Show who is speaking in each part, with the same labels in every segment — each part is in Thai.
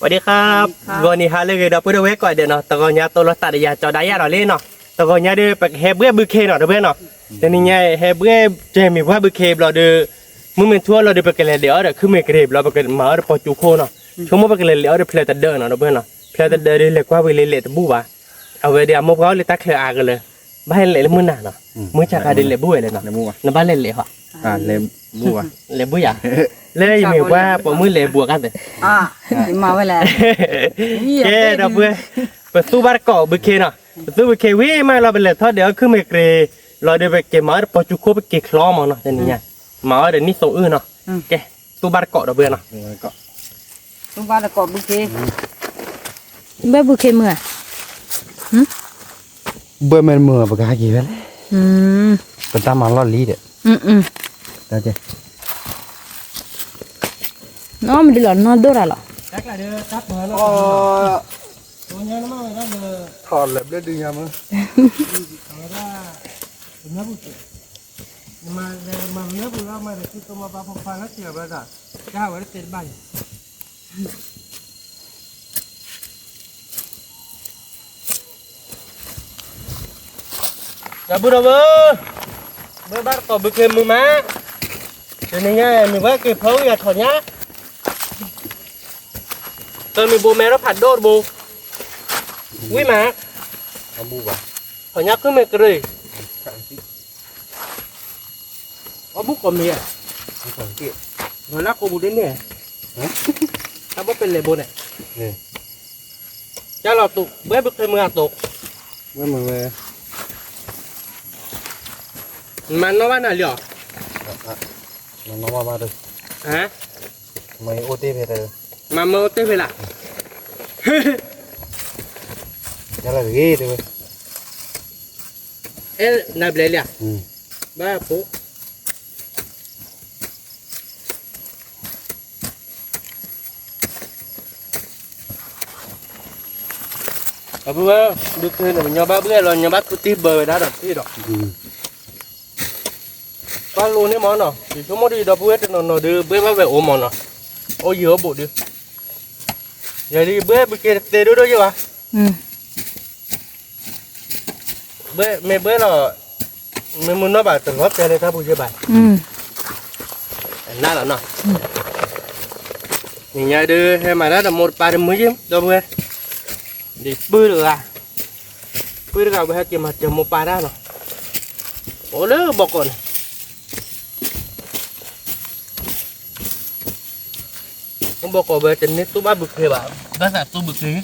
Speaker 1: วัสดีครับวันนี้ฮะเลยเราพูดไว้ก่อนเดี๋ยวเนาะตะกอนยาตัวรถตัดยาจอได้ยาเราเล่นเนาะตะกอนยาเดือไปเฮเบื่อบึกเคเนาะเพื่อนเนาะแต่นี่ไงเฮเบื่อเจมีว่าบึกเคเราเดือมึงเป็นทั่วเราเดือไปกันเลยเดี๋ยวเดี๋ยวคือเมกเรบเราไปกันมาเดี๋ยวพอจูโคเนาะช่วงมื่อไปกันเลยเดี๋ยวเดี๋ยวเพลย์ตัดเดินเนาะเพื่อนเนาะเพลย์ตัดเดินเรียกว่าไปเลยตะบูวะเอาไว้เดี๋ยวมื่อเขาเลยตักเคลืออากันเลยบ้านเลยมือหนาเนาะมือจากการเดินเลยบุ้ยเลยเนาะในบ้านเลยเหรอ
Speaker 2: เลยบัว
Speaker 1: เลยบุ้ยอ่ะเลยมีว่าปมือเลยบัวกันเลย
Speaker 3: มาไว้แล้ว
Speaker 1: เจ้เราเบื่อไปสู้บ้านเกาะบึกเคเนาะไปสู้บึกเควิ่งมาเราไปเลยทอดเดี๋ยวคือเมกเรเราเดี๋ยวไปเก็บมาพอจุกโคไปเก็บคล้อมาเนาะเดี๋ยวนี้มาเดี๋ยวนี้ส่งอื่นเนาะแกสู้บ้านเกาะเราเบื่อเนาะ
Speaker 3: สู้บ้านเกาะบึกเค
Speaker 4: แบบบึกเคเมื่อ
Speaker 2: เบื่อมันเมื่อปากกากี่วันเป็นตามันล้อลีเด็ดได้เจ้
Speaker 4: น้องมันดีหรอน้องดูอะไรหรอ
Speaker 1: จักละเด้อจับมาแล้วตัวใหญ่มากเลยนะเด้อ
Speaker 2: ถอดเล็บได้ดีงามมั้ง
Speaker 1: มาเนื้อบุเรามาเดี๋ยวที่ตัวมาปลาพงฟังแล้วเสียบแล้วจ้ะก้าวไว้เต็มใบจะบุเราเบอร์บ้านต่อบุกเข็มมือม้าเดี๋ยวนี้ไงมีว่าเก็บเขาอย่าถอดยะตอนมีบูแม่เราผัดโดดบูวิ่งมา
Speaker 2: เอาบูวะ
Speaker 1: ถอดยะขึ้นไม่กระไรเอาบุกก่อนมีอ่ะ
Speaker 2: ของเกี่ย
Speaker 1: หัวหน้าโคบูดินเนี่ยถ้าว่าเป็นเลยบูเนี่ยจะเราตกเบ้บุกเข็มมือตก
Speaker 2: เมื่อมือ
Speaker 1: มันน้องว่าไหนเหรอ
Speaker 2: มันน้องมาเลย
Speaker 1: ฮะ
Speaker 2: ไม่โอเต้ไปเลย
Speaker 1: มาโมเต้ไปละ
Speaker 2: จะอะไรกี่ตัว
Speaker 1: เอ๊ะนายเบลลี่อ่ะบ้าปุ๊เอาเพื่อดูคืนหนูยาบ้าเบื่อเรายาบ้าคุตีเบอร์ได้ดอกที่ดอกก็รู้นี่มอนเนาะที่ชั่วโมงดีดอกเบื่อจะนอนดูเบื่อว่าแบบโอมอนเนาะโอ้ยเยอะบุดิอย่าดีเบื่อไปเกตเตะดูด้วยวะเบื่อไม่เบื่อหรอไม่มุนน้อบ่ายตลอดใจเลยครับผู้เชี่ยวชาญน่าหรอเนาะนี่ไงดูให้มาแล้วหมดปลาเดือดมือจิ้มดูเบื่อดีปื้อเลยอ่ะปื้อเราไปให้เก็บมาเจอหมดปลาได้เนาะโอ้เลิกบอกก่อนผมบอกก่อนเบอร์จะนิดตู้บ้านบุกเขยบ่าบ้านสัตว์ตู้บุกเขย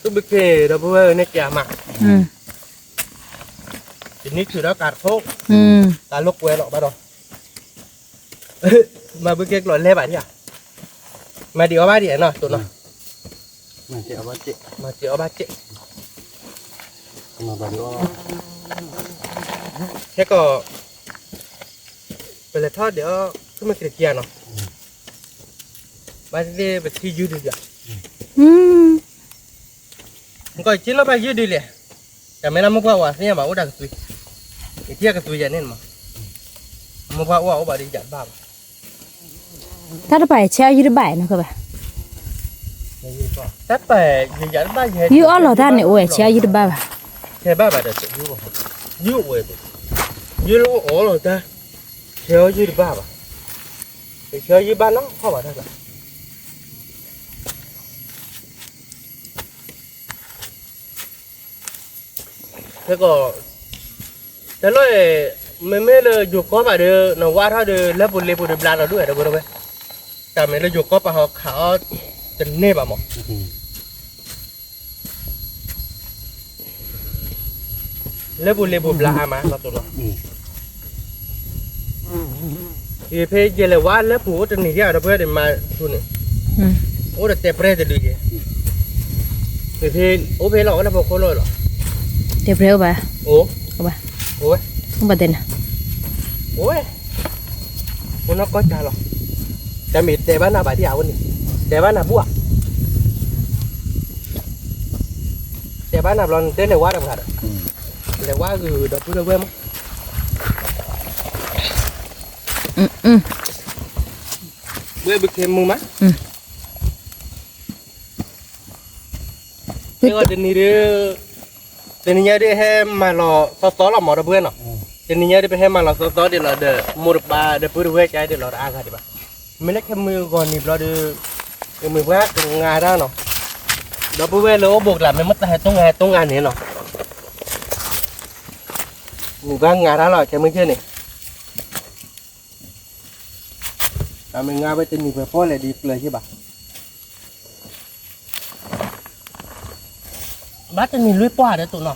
Speaker 1: ตู้บุกเขยเราเพื่อเนี่ยแก่มากทีนี้คือเราการโคกการลกเวลหรอกบ้านเรามาบุกเขยหล่นเล่บ่าเนี่ยมาเดี๋ยวบ้านเดี๋ยวเนาะตัวเนาะ
Speaker 2: มาเจ้าบ้าเจ้
Speaker 1: มาเดี๋ยวบ้านเจ้
Speaker 2: มาบ้านว่า
Speaker 1: แค่ก็เป็นเลยทอดเดี๋ยวขึ้นมาเกลี่ยเนาะบ้านที่ไปที่ยืดดีอ่ะมันก็ชิ้นละไปยืดดีเลยแต่ไม่น่ามุกว่าเนี่ยมาอุดักตุยเที่ยกับตุยยันเนี่ยมามุกว่าอุบาดีจัดบ้า
Speaker 4: ถ้าเราไปเช่ายืดบ่ายนะคือแบบ
Speaker 1: ถ้าไปยืดยันบ้า
Speaker 4: ยืดอ๋อเหรอท่านเนี่ยโอ้ยเช่ายืดบ่าย
Speaker 1: เช่าบ้าแบบเดี๋ยวยืดบ่ยืดเว้ยยืดแล้วอ๋อเหรอจ้าเช่ายืดบ้าป่ะเช่ายืดบ้าน้องเข้ามาได้ไหมthế còn thế nói mấy là dục có phải được nó qua thôi được lấy bột blan nó đuổi được đâu vậy cả mấy là dục có phải họ khảo chân nê bảo mỏ lấy bột blan mà nó tụi nó thì phải giờ là qua lấy bột chân này ra đâu phải để mà tụi này ủa để tép ra thì được gì thì ủa phải lọ nó bao khô rồi
Speaker 4: เดี๋ยวเร็วไป
Speaker 1: โอ้
Speaker 4: ไป
Speaker 1: โอ้ย
Speaker 4: ต้องประเด็นนะ
Speaker 1: โอ้ยมันน่าก็จ่าหรอแต่มีแต่บ้านนาบาที่เอาวันนี้แต่บ้านนาบัวแต่บ้านนาบอลเต้นในวัดอะไรกันในวัดคือดอกพุทธเวม เบื่อบึกเคมือมั้ยเดี๋ยวเดี๋ยวนี้เดี๋ยวนี้เดี๋ยวให้มาหล่อซอสหล่อหมอระเบื่อเนาะเดี๋ยวนี้เดี๋ยวไปให้มาหล่อซอสเดี๋ยวเราเดี๋ยวมูรบาเดี๋ยวพูดเว้ยใจเดี๋ยวเราอากันดีป่ะไม่ได้แค่มือก่อนนี่เราเดี๋ยวมือว่าตรงงานได้เนาะเดี๋ยวพูดเว้ยเราบอกหลับไม่มัดแต่ตรงงานนี้เนาะมือว่างานได้หรอแค่มือเชื่อนี่mình ngao với tên mình phải phôi lại đi lời chứ bà bác tên mình lưới qua đấy tụi nó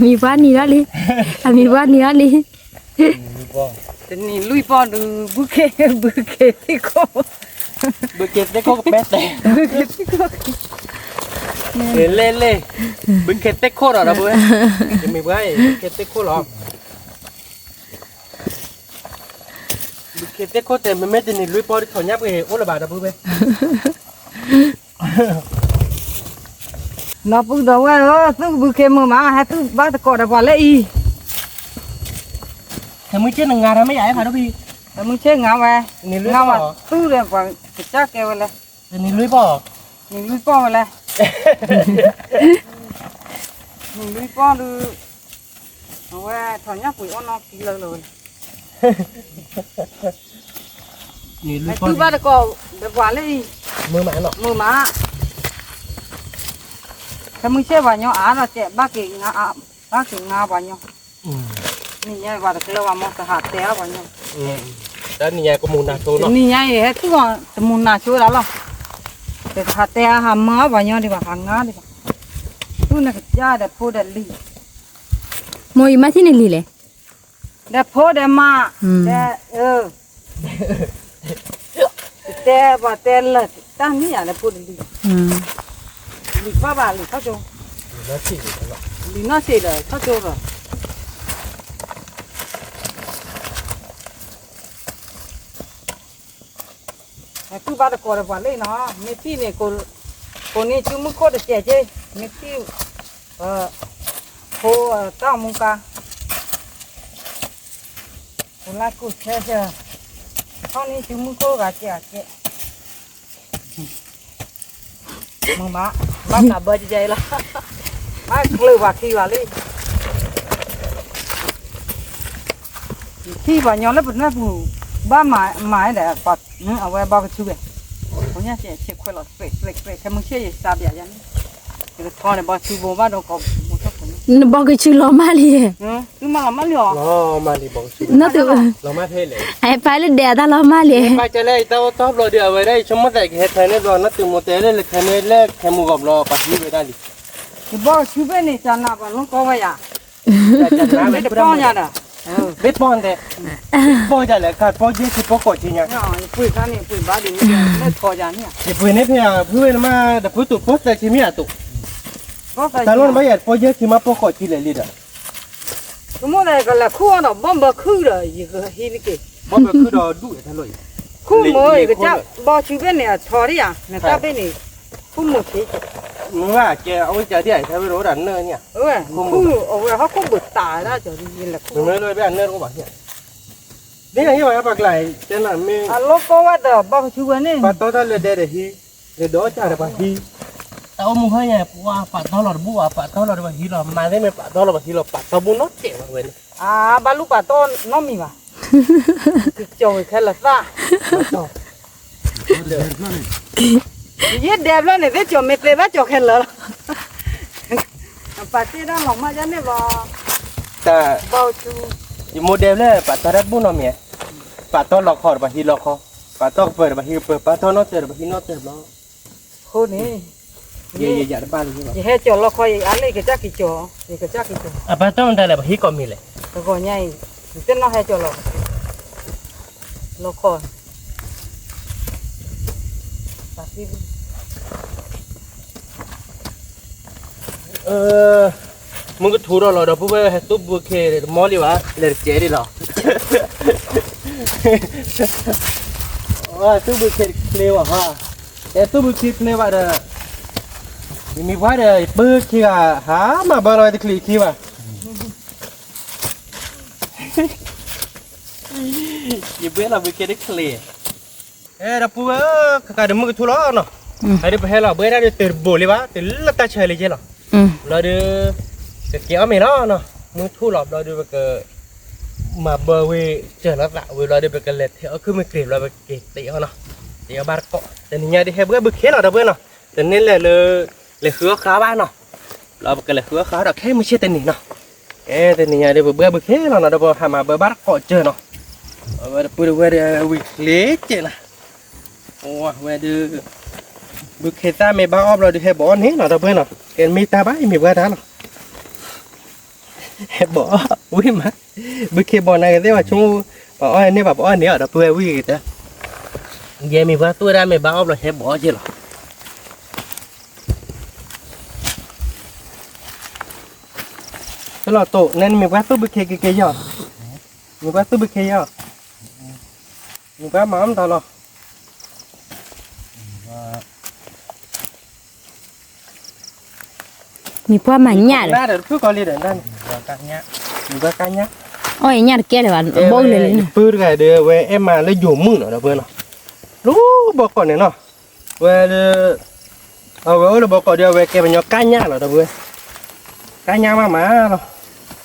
Speaker 4: มีบ้านนี้แล้วลิมีบ้านนี้แล้วลิ
Speaker 3: แต่นี่ลุยปอนดูบุเคที่โค
Speaker 1: bữa kia đấy có cái bét này lên bữa kia tết khô rồi đó bữa mình bữa kia tết khô rồi tết khô thì mình mấy tên này lưới po đi thổi nháp cái ố là bà đã bữa bên
Speaker 3: nó bự đầu á tôi buke mưa mà hay tôi bắt cọ đã vào lấy
Speaker 1: thì mới chết là ngà ra mấy giải phải đó đi
Speaker 3: แต่มึงเชื่อเงาไป
Speaker 1: นี่ลื้อ
Speaker 3: เงา
Speaker 1: ป่
Speaker 3: อ่ะ
Speaker 1: อ
Speaker 3: ตู้เรียกว่าจะแกไปเลย
Speaker 1: นี่ลื้อป่อ
Speaker 3: นี่ลุยป้อไปเลยนี่ลุยป้อดูเอาไว้ถอนยาปุ๋ยอ้อนนอกกินเลย
Speaker 1: นี่ลื้
Speaker 3: ไอ้
Speaker 1: อป่อ
Speaker 3: ตู้บ้านก็เดี๋ยวว่าเลย
Speaker 1: มือหมาเนาะ
Speaker 3: มือมาถ้ามึงเชื่อว่าเนาะเราเจ๊บ้าเก่งงาบ้าเก่งงาว่าเนาะนี่ยัยว่าแต่เราว่ามันจะหาเต้าว่าเนาะ
Speaker 1: đóนี่ยายก็มูนาโซเนาะ
Speaker 3: นี่ยัยเฮ้ยทุกคนจะมุนนาช่วยแล้วหรอแต่หาเต้าหามาว่าเนาะดีกว่าหางาดีกว่าตู้นักจ้าเดี๋ยวพูดเดี๋ยวลี
Speaker 4: โมยมาที่นี่ลิเลย
Speaker 3: เดี๋ยวพูดเดี๋ยวมาเดี๋ยวแต่ว่าแต่ละตั้งนี่อะไรพูดลีลีป้าบ้าลีเขาโจ
Speaker 1: nó chỉ được rồi
Speaker 3: ลีน่าเสียเลยเขาโจรอไอ้ตู้บ้านตะโกนว่าเลยเนาะไม่ที่เนี่ยคนนี้ชื่อมึงโคตรเจ๋เจ๋ไม่ที่โคต้ามุงกาคนละกูเชื่อเขานี่ชื่อมึงโคตรเจ๋เจ๋มึงมาบ้านหน้าเบอร์ใจละไอ้กลือว่าขี้ว่าเลยขี้ว่าย้อนแล้วเป็นแม่ผู้บ้านหมายแต่ปัดเอาไว้บ้านก็ช่วยคนนี้เช็คคุยหลอดเปรกแค่มึงเชื่ออย่าซาบอย่างนี้จะทอนในบ้านช่วยบ้านเราก็มุชอบคนนี้
Speaker 4: บอกก็ชื่อล้อมาลิ
Speaker 3: คือมาเหรอ
Speaker 1: nó mà đi bóng xí
Speaker 4: น่าตื่น
Speaker 1: nó mát thế này
Speaker 4: ไอ้ไปเลยเดี๋ยวตาล้อมาลิ
Speaker 1: ไปจะเลยเต้าท็อปเราเดี๋ยวไว้ได้ชมมาแต่เห็ดไทยเนี่ยก่อนนัดตื่นโมเตลเลยแค่นี้แรกแค่มูกับรอปัดนี้ไปได้ดิ
Speaker 3: คือบ้านช่วยเนี่ยจะนับวันลงก็ไว้อะ
Speaker 1: จัดน้ำ
Speaker 3: ไม่
Speaker 1: ไม่
Speaker 3: ได้
Speaker 1: ได้
Speaker 3: ป้
Speaker 1: ป้
Speaker 3: อ
Speaker 1: อน น
Speaker 3: ยาด่ะ
Speaker 1: เบ็ดป้อนแต่ป้อนจะเลยขาดป้อนเยอะคือป้อนกดจริงยัง
Speaker 3: เนี่ยปุ๋ยกันนี่ปุ๋ยบ้านดีไม่พอจานเนี่ย
Speaker 1: เดี๋ยวเพื่อนเนี่ยเพื่อนมาแต่เพื่อนตุ่ป้อนแต่ชิมิอะตุ่
Speaker 3: ก็ใส่
Speaker 1: แต่ล้วนไม่อยากป้อนเยอะคือมาป้อนกดจริงเลยลิดอ่ะ
Speaker 3: สมมติอะไรก็ละคู่เนาะบ่คือเลยอีกฮีนี่กี่
Speaker 1: ป้อนแบบคือเราดูอย่างนั้นเลย
Speaker 3: คู่มือก็จะบ่ช่วยเนี่ยชอรี่อ่ะเนี่ยตาเป็นนี่คู่มือที่
Speaker 1: มึงว่าแกเอาใจที่ไหนใช้ไปรู้ดันเนอร์เนี่ย
Speaker 3: คู่เอาไว้เขาคู่บึกตายแล้วจะยินละ
Speaker 1: มึ
Speaker 3: คู่
Speaker 1: งเลยไปอันเนอร์ก็บอกเนี่ยนี่ไงที่ว่าปากไหลเจ้าหน้ามี
Speaker 3: อ่ะลูกก็ว่าแต่บ่ช่วยนี่
Speaker 1: ปากโตท่านเลยเด็ดฮีเด็ดโดจ่าเด็ดปากฮีแต่ว่ามึงให้ไงว่าปากโตหลอดบัวปากโตหลอดปากฮีหลอดมาได้ไหมปากโตหลอดปากฮีหลอดปากโตบุญน้อยเจ๋งมากเลย
Speaker 3: อ่าบาลูกป่าต้นน้องมีว่ะคือโจยแค่ละซ่าเย็ดเด็บแล้วเนี่ยได้โจไม่เปลี่ยนว่าโจแค่ละป่าที่ด้านหลังมาจะเนี่ยบ่
Speaker 1: แต่
Speaker 3: บ่ชู
Speaker 1: โมเดลเลยปากโตรัดบุญน้อยเมียปากโตหลอกคอปากฮีหลอกคอปากโตเปิดปากฮีเปิดปากโตน้อยเจอปากฮีน้อยเจอแล้ว
Speaker 3: คนนี้
Speaker 1: เย่ๆๆบ้านเลยใช่ไหม
Speaker 3: จะให้โจละคอยอะไรก็จักกี่โจนี่ก็จักกี่โจ
Speaker 1: อ่ะปากโตมันได้เลยปากฮีก็มีเลย
Speaker 3: แต่ก็ใหญ่เต้นน้องให้โจละละคอยป่าที่
Speaker 1: มึงก็ถูรอเราเดี๋ยวพูดไปให้ตุ๊บบุเคมอลีวะเลยเจ๋ดิหรอว่าตุ๊บบุเคเคลวะฮะแต่ตุ๊บบุเคเคลวะเด้อมีว่าเด้อบุเคอะหามาบาลอยตะคลีคีวะ อย่าเบื่อเราไปเคได้เคลียเราพูดก็เดี๋ยวมึงก็ทุเลาะเนาะไอ้เดี๋ยวไปให้เราเบื่อได้เดี๋ยวตื่นบุหรี่วะตื่นลับตาเฉยเลยใช่หรอเราเดี๋ยวเกี่ยวไม่เนาะเนาะมึงทุเลาะเราเดี๋ยวไปก็มาเบอร์เวเจอแล้วละเวลาเดี๋ยวไปก็เล็ดเที่ยวคือไม่เกลียดเราไปเกลียดเตี้ยเนาะเตี้ยบ้านเกาะแต่นี่ยังได้ให้เบื่อเบื่อเคเราเบื่อเนาะแต่นี่เลยหัวขาบ้านเนาะเราไปก็เลยหัวขาเราแค่ไม่ใช่แต่นี่เนาะแต่นี่ยังได้เบื่อเคเราเนาะเดี๋ยวหามาเบอร์บ้านเกาะเจอเนาะเวลาพูดเวลาวิเล็กเจนะโอ้เวลาบุกเคต้าไม่บ้าอบเราดูให้บอลนี่เนาะเราเพื่อนเนาะเกินมีตาบ้ามีเวลาเนาะให้บอวิ่งมาบุกเคบอลอะไรกันได้ว่าช่วงบอลนี่แบบบอลเนี่ยเราเพื่อนวิ่งกันเยี่ยมีว่าตัวได้ไม่บ้าอบเราให้บอลเจหรอตลอดโตนั่นมีว่าตัวบุกเคเกยอมีว่าตัวบุกเคยอมีว่าหมอมตลอด
Speaker 4: มีพ่อมาหยาด
Speaker 1: ได้เดี๋ยวพูดก่อนเลยเดี๋ยวนั่นกันเนี้ยอยู่กันเนี้ย
Speaker 4: อ้อยหยาดแก่เลยวันบ่เลยเลยนะ
Speaker 1: พูดกันเดี๋ยวเว้ยเอ็มมาแล้วอยู่มึงเนาะเพื่อนเนาะรู้บอกก่อนเนี่ยเนาะเว้ยเอาเว้ยเราบอกก่อนเดี๋ยวเว้ยแกเป็นยอกันเนี้ยเหรอเพื่อนกันเนี้ยมาเนาะ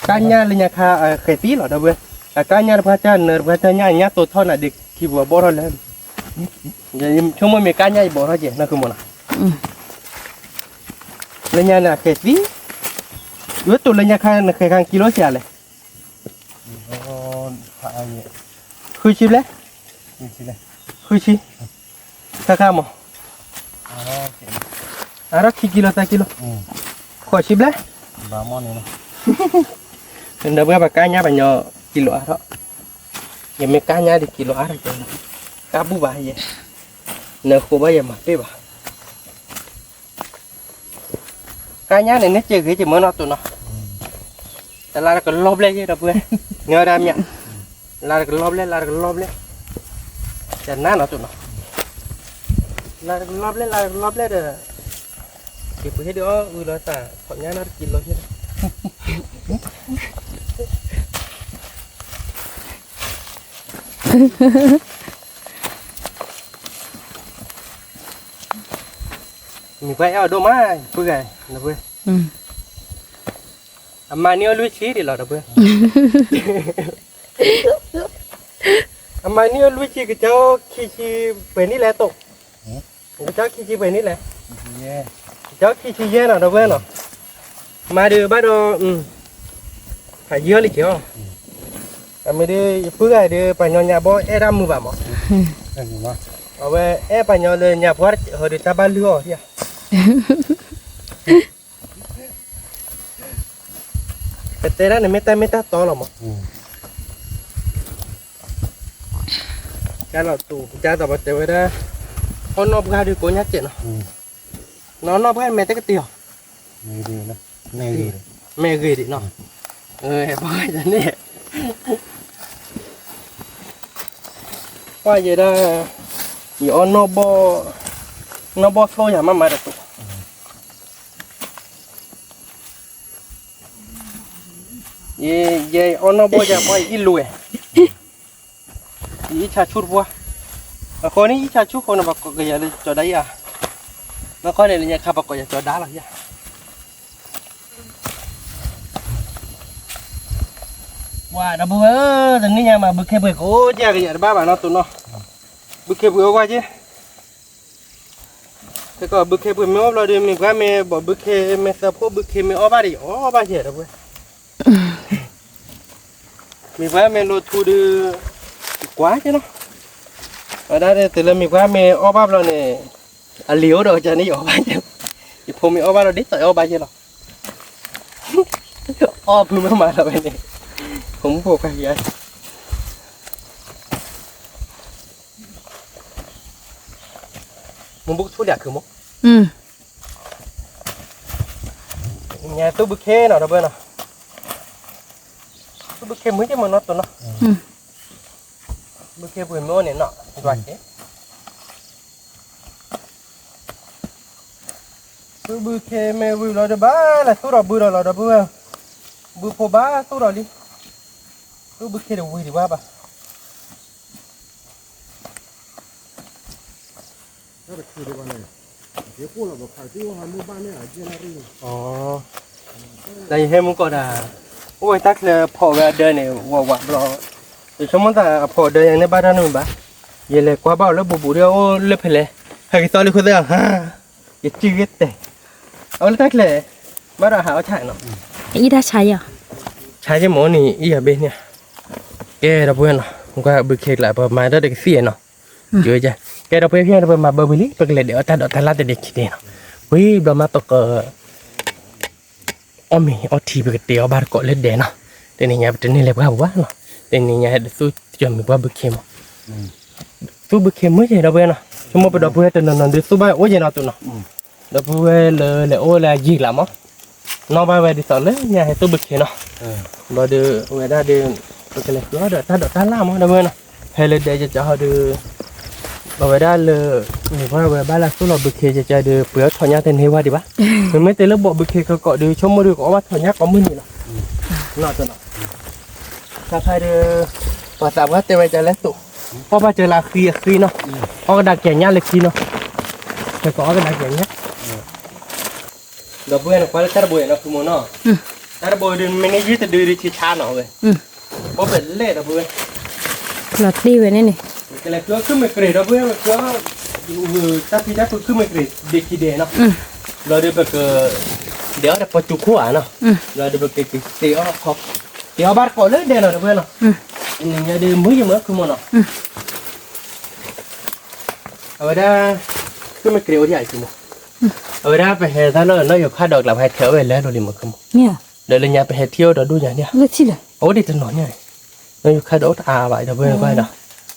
Speaker 1: กันเนี้ยเลยเนี่ยค่ะเคยตีเหรอเพื่อนแต่กันเนี้ยพระเจ้าเนรพระเจ้าเนี้ยตัวท่อนอะเด็กขี้บัวบ่อแล้วอย่าช่วงมันมีกันเนี้ยบ่อเจ๊นั่นคือมันอ่ะเลยเนี่ยน่ะเคยตีเว้ยตัวเลยเนี่ยค่ะเคยข้างกิโลเสียเลยคุยชิบเลยคุยชิสักคำมั้งอะไรกี่กิโลสักกิโลขอชิบเลยบามอนนี่นะเป็นเรื่องแบบการย่าปัญญากิโลอะไรยังไม่การย่าdiกิโลอะไรจังkabu bahaya nè khu bây giờ mà biết bà cái nhá này nó chơi cái gì mới nó tụi nóแต่ลาก็ลบเลยใช่ไหมเพื่อนเงาดำเนี่ยลาก็ลบเลยแต่หน้าเนาะตุ่นเนาะลาก็ลบเลยเด้อเก็บไปให้เดี๋ยวเราแต่ขอเนี้ยน่ากินเลยใช่ไหมมีไปเอาดูมาเพื่อนนะเพื่อนอามาเนี่ยลุยชีดิหรอเพื่อนอามาเนี่ยลุยชีกับเจ้าขี้เป็นนี่แหละตกเจ้าขี้เป็นนี่แหละเจ้าขี้เย่หรอเพื่อนเนาะมาดูบ้านเราหายเยอะเลยเชียวแต่ไม่ได้เพื่อนเดี๋ยวไปนอนยาบ่เอ็ดมือบ่หมอเอาไว้เอ็ดไปนอนเลยยาพอดเขาได้ตาบ้านเลือดเนี่ยแต่ละเนี่ยไม่ตาโตหรอกมั้งการเราตู่การต่อไปเดี๋ยวได้คนนอกกาดูโกยัดเจ็ดเนาะนอกกาแม่ตะกเตียวแม่ดีนะแม่ดีดิเนาะพ่อจะเนี่ยพ่อจะได้อยู่อันนอกบ่โซ่ยามาได้ตู่ये ono boja boy ilue icha churwa ko ni icha chu ko na ba ko ya le cho dai ya nó có này là nhà khapa ko ya cho đá là ya wa da bu ơ ni nhà mà bực khe bực ko ja cái ba bà nó tụi nó bực khe bực qua chứ thế có bực khe bực mới lo đi mình qua mình bỏ bực khe mình sao phố bực khe mình ở ba đi ở ba gì đó bu mình phải mình lột thu được quá chứ nó ở đây từ lần mình phải mình ở bắp rồi này liếu rồi cho nên ở ba chứ thì hôm mình ở ba rồi đít tới ở ba chứ rồi ở vừa mới mà là bên này không phục cái gì muốn bút thu đẹp cứ muốn nhà tôi bút khe nào đâu bên nào bức kê mới chứ mà nó tụi nó bức kê vừa mới này nọ đoạt thế bức kê mẹ vừa lo được ba là số rồi bữa rồi lo được bữa phô ba số rồi đi bức kê được vui thì ba bà อ๋อแต่ยังให้มึงก็ได้โอ้ยตักเลยพอเวลาเดินเนี่ยว่าบล้อเดี๋ยวชั่วโมงแต่พอเดินอย่างนี้บ้านนู้นบ้าเยเลยกว่าบ้าแล้วบุบเดียวเล็บเลยให้กินตอนนี้คนเดียวฮะอย่าจืดเตะเอาเลยตักเลยบ้านเราหาใช่เนาะ
Speaker 4: อีได้ใช้อ่ะ
Speaker 1: ใช้จะหมอนี่อีอย่าเบนเนี่ยแกเราเพื่อนเนาะผมก็บึกเคกหลายประมาณได้เด็กเสียเนาะเยอะจ้ะแกเราเพื่อนเราเพื่อนมาเบอร์บิลี่ไปเลยเดี๋ยวแต่ละเด็กคิดเนาะวิบมาตกอ้อมีอ้อทีไปเดียวบาร์ก็เล่นเดนาแต่นี่เนี่ยเป็นนี่เลยว่าว่าเนาะแต่นี่เนี่ยสู้จะมีว่าบุกเข้มสู้บุกเข้มไม่ใช่เราเพื่อนเนาะชั่วโมงไปเราเพื่อนแต่นอนดูสู้บ้าโอ้ยเนาะตัวเนาะเราเพื่อนเลยโอ้เลยยิงละมั้งน้องบ้าไปดิสอนเลยเนี่ยให้สู้บุกเข้มเนาะเราดูเวลาดูไปเลยเราเดี๋ยวตาล่ามั้งเราเพื่อนเนาะให้เลยเดี๋ยวจะเอาดูเราเวลาเลยนี่ว่าเวลาบ้านเราสู้เราบุกเข้มจะดูเปลือกถอนยาเต็มที่ว่าดีปะคือไม่แต่เราบอกบุกเข้มเขาก็ดูชั่วโมงดูก็ว่าถอนยาก็มึนนี่เนาะนอตัวเนาะถ้าใครดูภาษาว่าเต็มใจแล้วตุเพราะว่าเจอลาคีเนาะเอากระดาษแกงยาเลยคีเนาะแต่ก็เอากระดาษแกงยาเราเบื่อเนาะควายตาบุยเนาะคือโมเนาะตาบุยดูไม่ได้ยืดแต่ดูที่ช้าเนาะเว้ยเพราะเป็นเล่เราเบื่อ
Speaker 4: หลอดดีไว้นี่นี่
Speaker 1: ก็เลยเพื่อขึ้นมาเกรดเราเบื่อเพื่อตาพี่ตาเพื่อขึ้นมาเกรดเด็กกี่เดเนาะเราเดี๋ยวไปก็เดี๋ยวจะปจุกหัวเนาะเราเดี๋ยวไปก็เสียเขาเดี๋ยวบาร์ก็เลยเดี๋ยวเราเบื่อเนาะนี่เนี่ยเดี๋ยวมือยังมือคือโมเนาะเอาไว้ได้ขึ้นมาเกรดที่ไหนคือโมเอาไว้ได้ไปเฮท่านเราอยู่ค่าดอกหลับให้เที่ยวไปแล้วเราเลยมาคือโม
Speaker 4: เนี่ย
Speaker 1: เดี๋ยวเราเนี่ยไปเที่ยวเราดูอย่างเนี้ย
Speaker 4: เลือกที่เลย
Speaker 1: โอ้ดิถนนเนี่ยเราอยู่ค่าดอกไปเดี๋ยวเบื่อไปเนาะ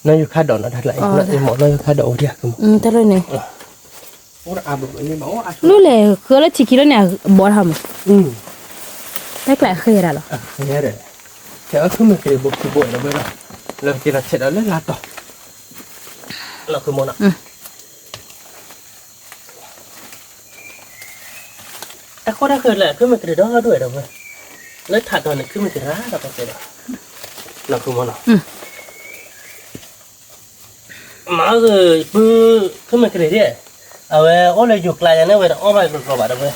Speaker 1: เราอยู่ค่าดอกเราทัดไหลเราอยู่หมดเราอยู่ค่าดอกเดียวคือโม
Speaker 4: แต่เลยนี่
Speaker 1: โอ้แบบนี้บอกว่า
Speaker 4: รู้เลยคือแล้วที่คิดแล้วเนี่ยบอทำได้แกล้เคยได้หรอ
Speaker 1: เนี่ยเลยแต่ก็คือมันคือบุกคือบ่อยเราเบื่อเนาะเรากินเราเสร็จแล้วเล่นลาต่อเราคือโมนะไอ้ข้อได้คือแหละคือมันกระโดดด้วยเราเว้ยแล้วถัดตอนนี้คือมันกระร้าเราก็เสร็จแล้วเราคือโมนะมาคือมันกระเดียเอาไว้โอ้เลยอยู่ไกลอย่างนี้เว้ยเอาไปกรอบๆเราเว้ย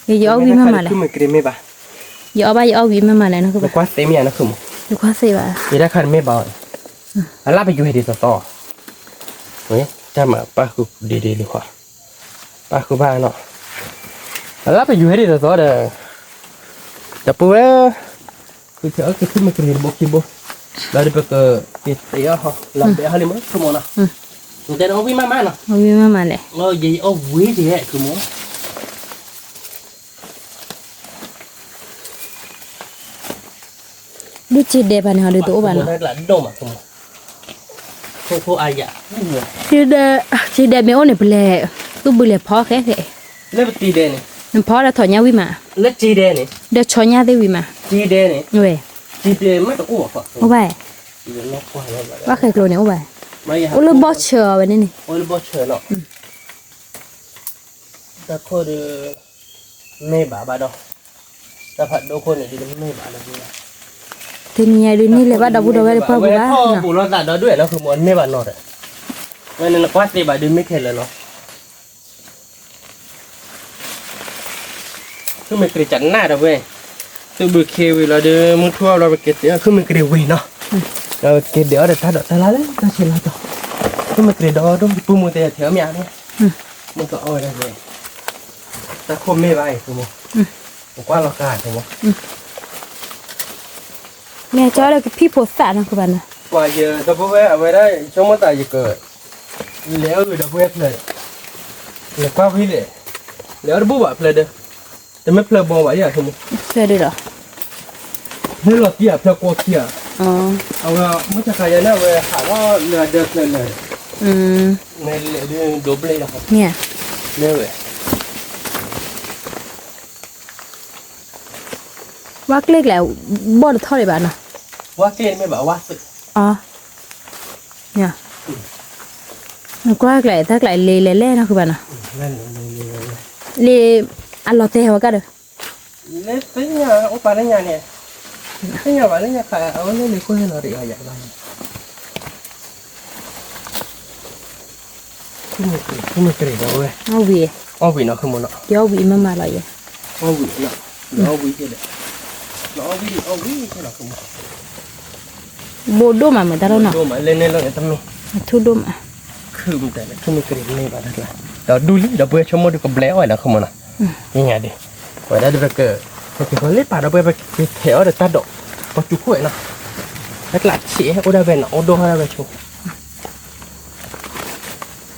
Speaker 4: อย่าเอาวิมามาเลย
Speaker 1: คือมันกระไม่บ้า
Speaker 4: อย่าเอาวิมามาเลยนะคือ
Speaker 1: มันกว่าเต็มอย่างนะคือโม
Speaker 4: ดูความเสียบ่ะ
Speaker 1: ยี่ได้คันไม่เบาแล้วไปอยู่ให้ดีต่อเฮ้ยจำมาป้าคือดีๆเลยค่ะป้าคือบ้านเนาะแล้วไปอยู่ให้ดีต่อเด้อแต่ปุ๊บคือเธอคือขึ้นมากินบุกินบุแล้วเดี๋ยวก็ติดเยอะฮะลำเบียร์ฮะลิมั้งคือโมนะแต่เราวิ่งมาเนาะ
Speaker 4: เอาวิมามาเลย
Speaker 1: เรายี่เอาวิ่งดีคือโม
Speaker 4: ดูจีเดบันเขาดูตัวบัน
Speaker 1: นั่นแหละดมอ่ะคือโมโคอายะ
Speaker 4: จีเดไม่โอ้เนี่ยเปล่าตู้เปล่าพอแค่ไหน
Speaker 1: เล็บตีเดนี่
Speaker 4: มันพอแล้วถอนยาวิมา
Speaker 1: เล็บจีเดนี่
Speaker 4: เดี๋ยวชอนยาได้วิมา
Speaker 1: จีเดนี่
Speaker 4: เว้ย
Speaker 1: จีเดไม่ต้องอ้วกอ่ะ
Speaker 4: โอ้ไป
Speaker 1: ล็อกไว้แล้วแบบ
Speaker 4: ว่าเคยกลัวเนี่ยโอ้ไป
Speaker 1: ไม่อยาก
Speaker 4: โอ้ลูกบอสเชื่อไว้นี่นี่
Speaker 1: โอ้ยบอสเชิญเนาะแต่คนไม่บ้าบ้าดอกแต่ผัดโดคนเนี่ยดีไม่บ้าเลย
Speaker 4: ทีนี้ดูนี่เลยว่าดาบูดาเวลพ่อบัว
Speaker 1: พ่อบุรุษตัดด้วยแล้วคือมันไม่บ้านอดเลยงั้นนักวัดตีบ้าดูไม่เข็ดเลยเนาะคือมันกระจัดหน้าเราเว้ยตัวบุกเควิเราเดินมึงทั่วเราไปเก็บเดี๋ยวคือมันกระเวยเนาะเราเก็บเดี๋ยวเดี๋ยวถ้าดอกแต่ละเลยก็เชื่อเราต่อคือมันกระดอต้องปูมือแต่แถวเมียเนี่ยมันก็เอาได้เลยแต่คนไม่ไหวคือมั้งผมว่าเราขาดคือมั้ง
Speaker 4: แม่เจ้าเลยกับพี่โพสต์นะคือบันนะ
Speaker 1: ว่าเยอะแต่พวกเอาไว้ได้ช่วงมันตายจะเกิดแล้วเดี๋ยวพวกเลยแล้วก็พี่เลยแล้วบุบแบบเลยเด้อแต่ไม่เพลย์บอลไว้อย่างคือมั้ง
Speaker 4: เชื่อด้วยหรอ
Speaker 1: ให้เราเกี่ยเพลย์โคเกี่ย
Speaker 4: อ๋อ
Speaker 1: เอาละไม่ใช่ใครเนี่ยเว้ยหาว่าเรือเดินเลยในเรือดูเบลล์นะครับ
Speaker 4: เนี่ย
Speaker 1: เนี่ยเว้ย
Speaker 4: วักเล็กแล้วบอดเท่าไหร่บ้านนะ
Speaker 1: ว่าเกณฑ์ไม่แบบว่าสึก
Speaker 4: อ๋อเนี่ยมันก็ไหลถ้าไหลเล่นะคือบ้านนะ
Speaker 1: นั่น
Speaker 4: เลอันลอเต้ว่ากันเด้อ
Speaker 1: เล่นเป็นยังโอปาเนี่ยเป็นยังวะเนี่ยใครเอาเล่นเลยก็ให้เราเรียกอย่างไร ขึ้นมาเกลียดเราเว้ย
Speaker 4: เอาวี
Speaker 1: อ้อวีเนาะขึ้นมาเนาะ
Speaker 4: เดี๋ยววีมาเลย
Speaker 1: อ้อวีเนาะอ้อวีเฉยเลยอ้อวีเฉยเนาะขึ้นมา
Speaker 4: โบดมาเหมือนตาเราเนาะ
Speaker 1: ดูมาเล่นๆเลยตั้มนี่
Speaker 4: ทุดมา
Speaker 1: คือมันแต่ขึ้นมาเกลียดนี่บ้านละเดี๋ยวดูลิเดี๋ยวเพื่อชมดูกับแบล็วไอ้นะขึ้นมาเนาะนี่ไงดิไว้ได้ดูเกิดโอเคเขาเล่นป่าเราไปแถวเดี๋ยวตัดดอกพอจุกข่อยเนาะแล้วหลักเสียโอ้ได้เป็นเนาะโอ้โดนอะไรไปชู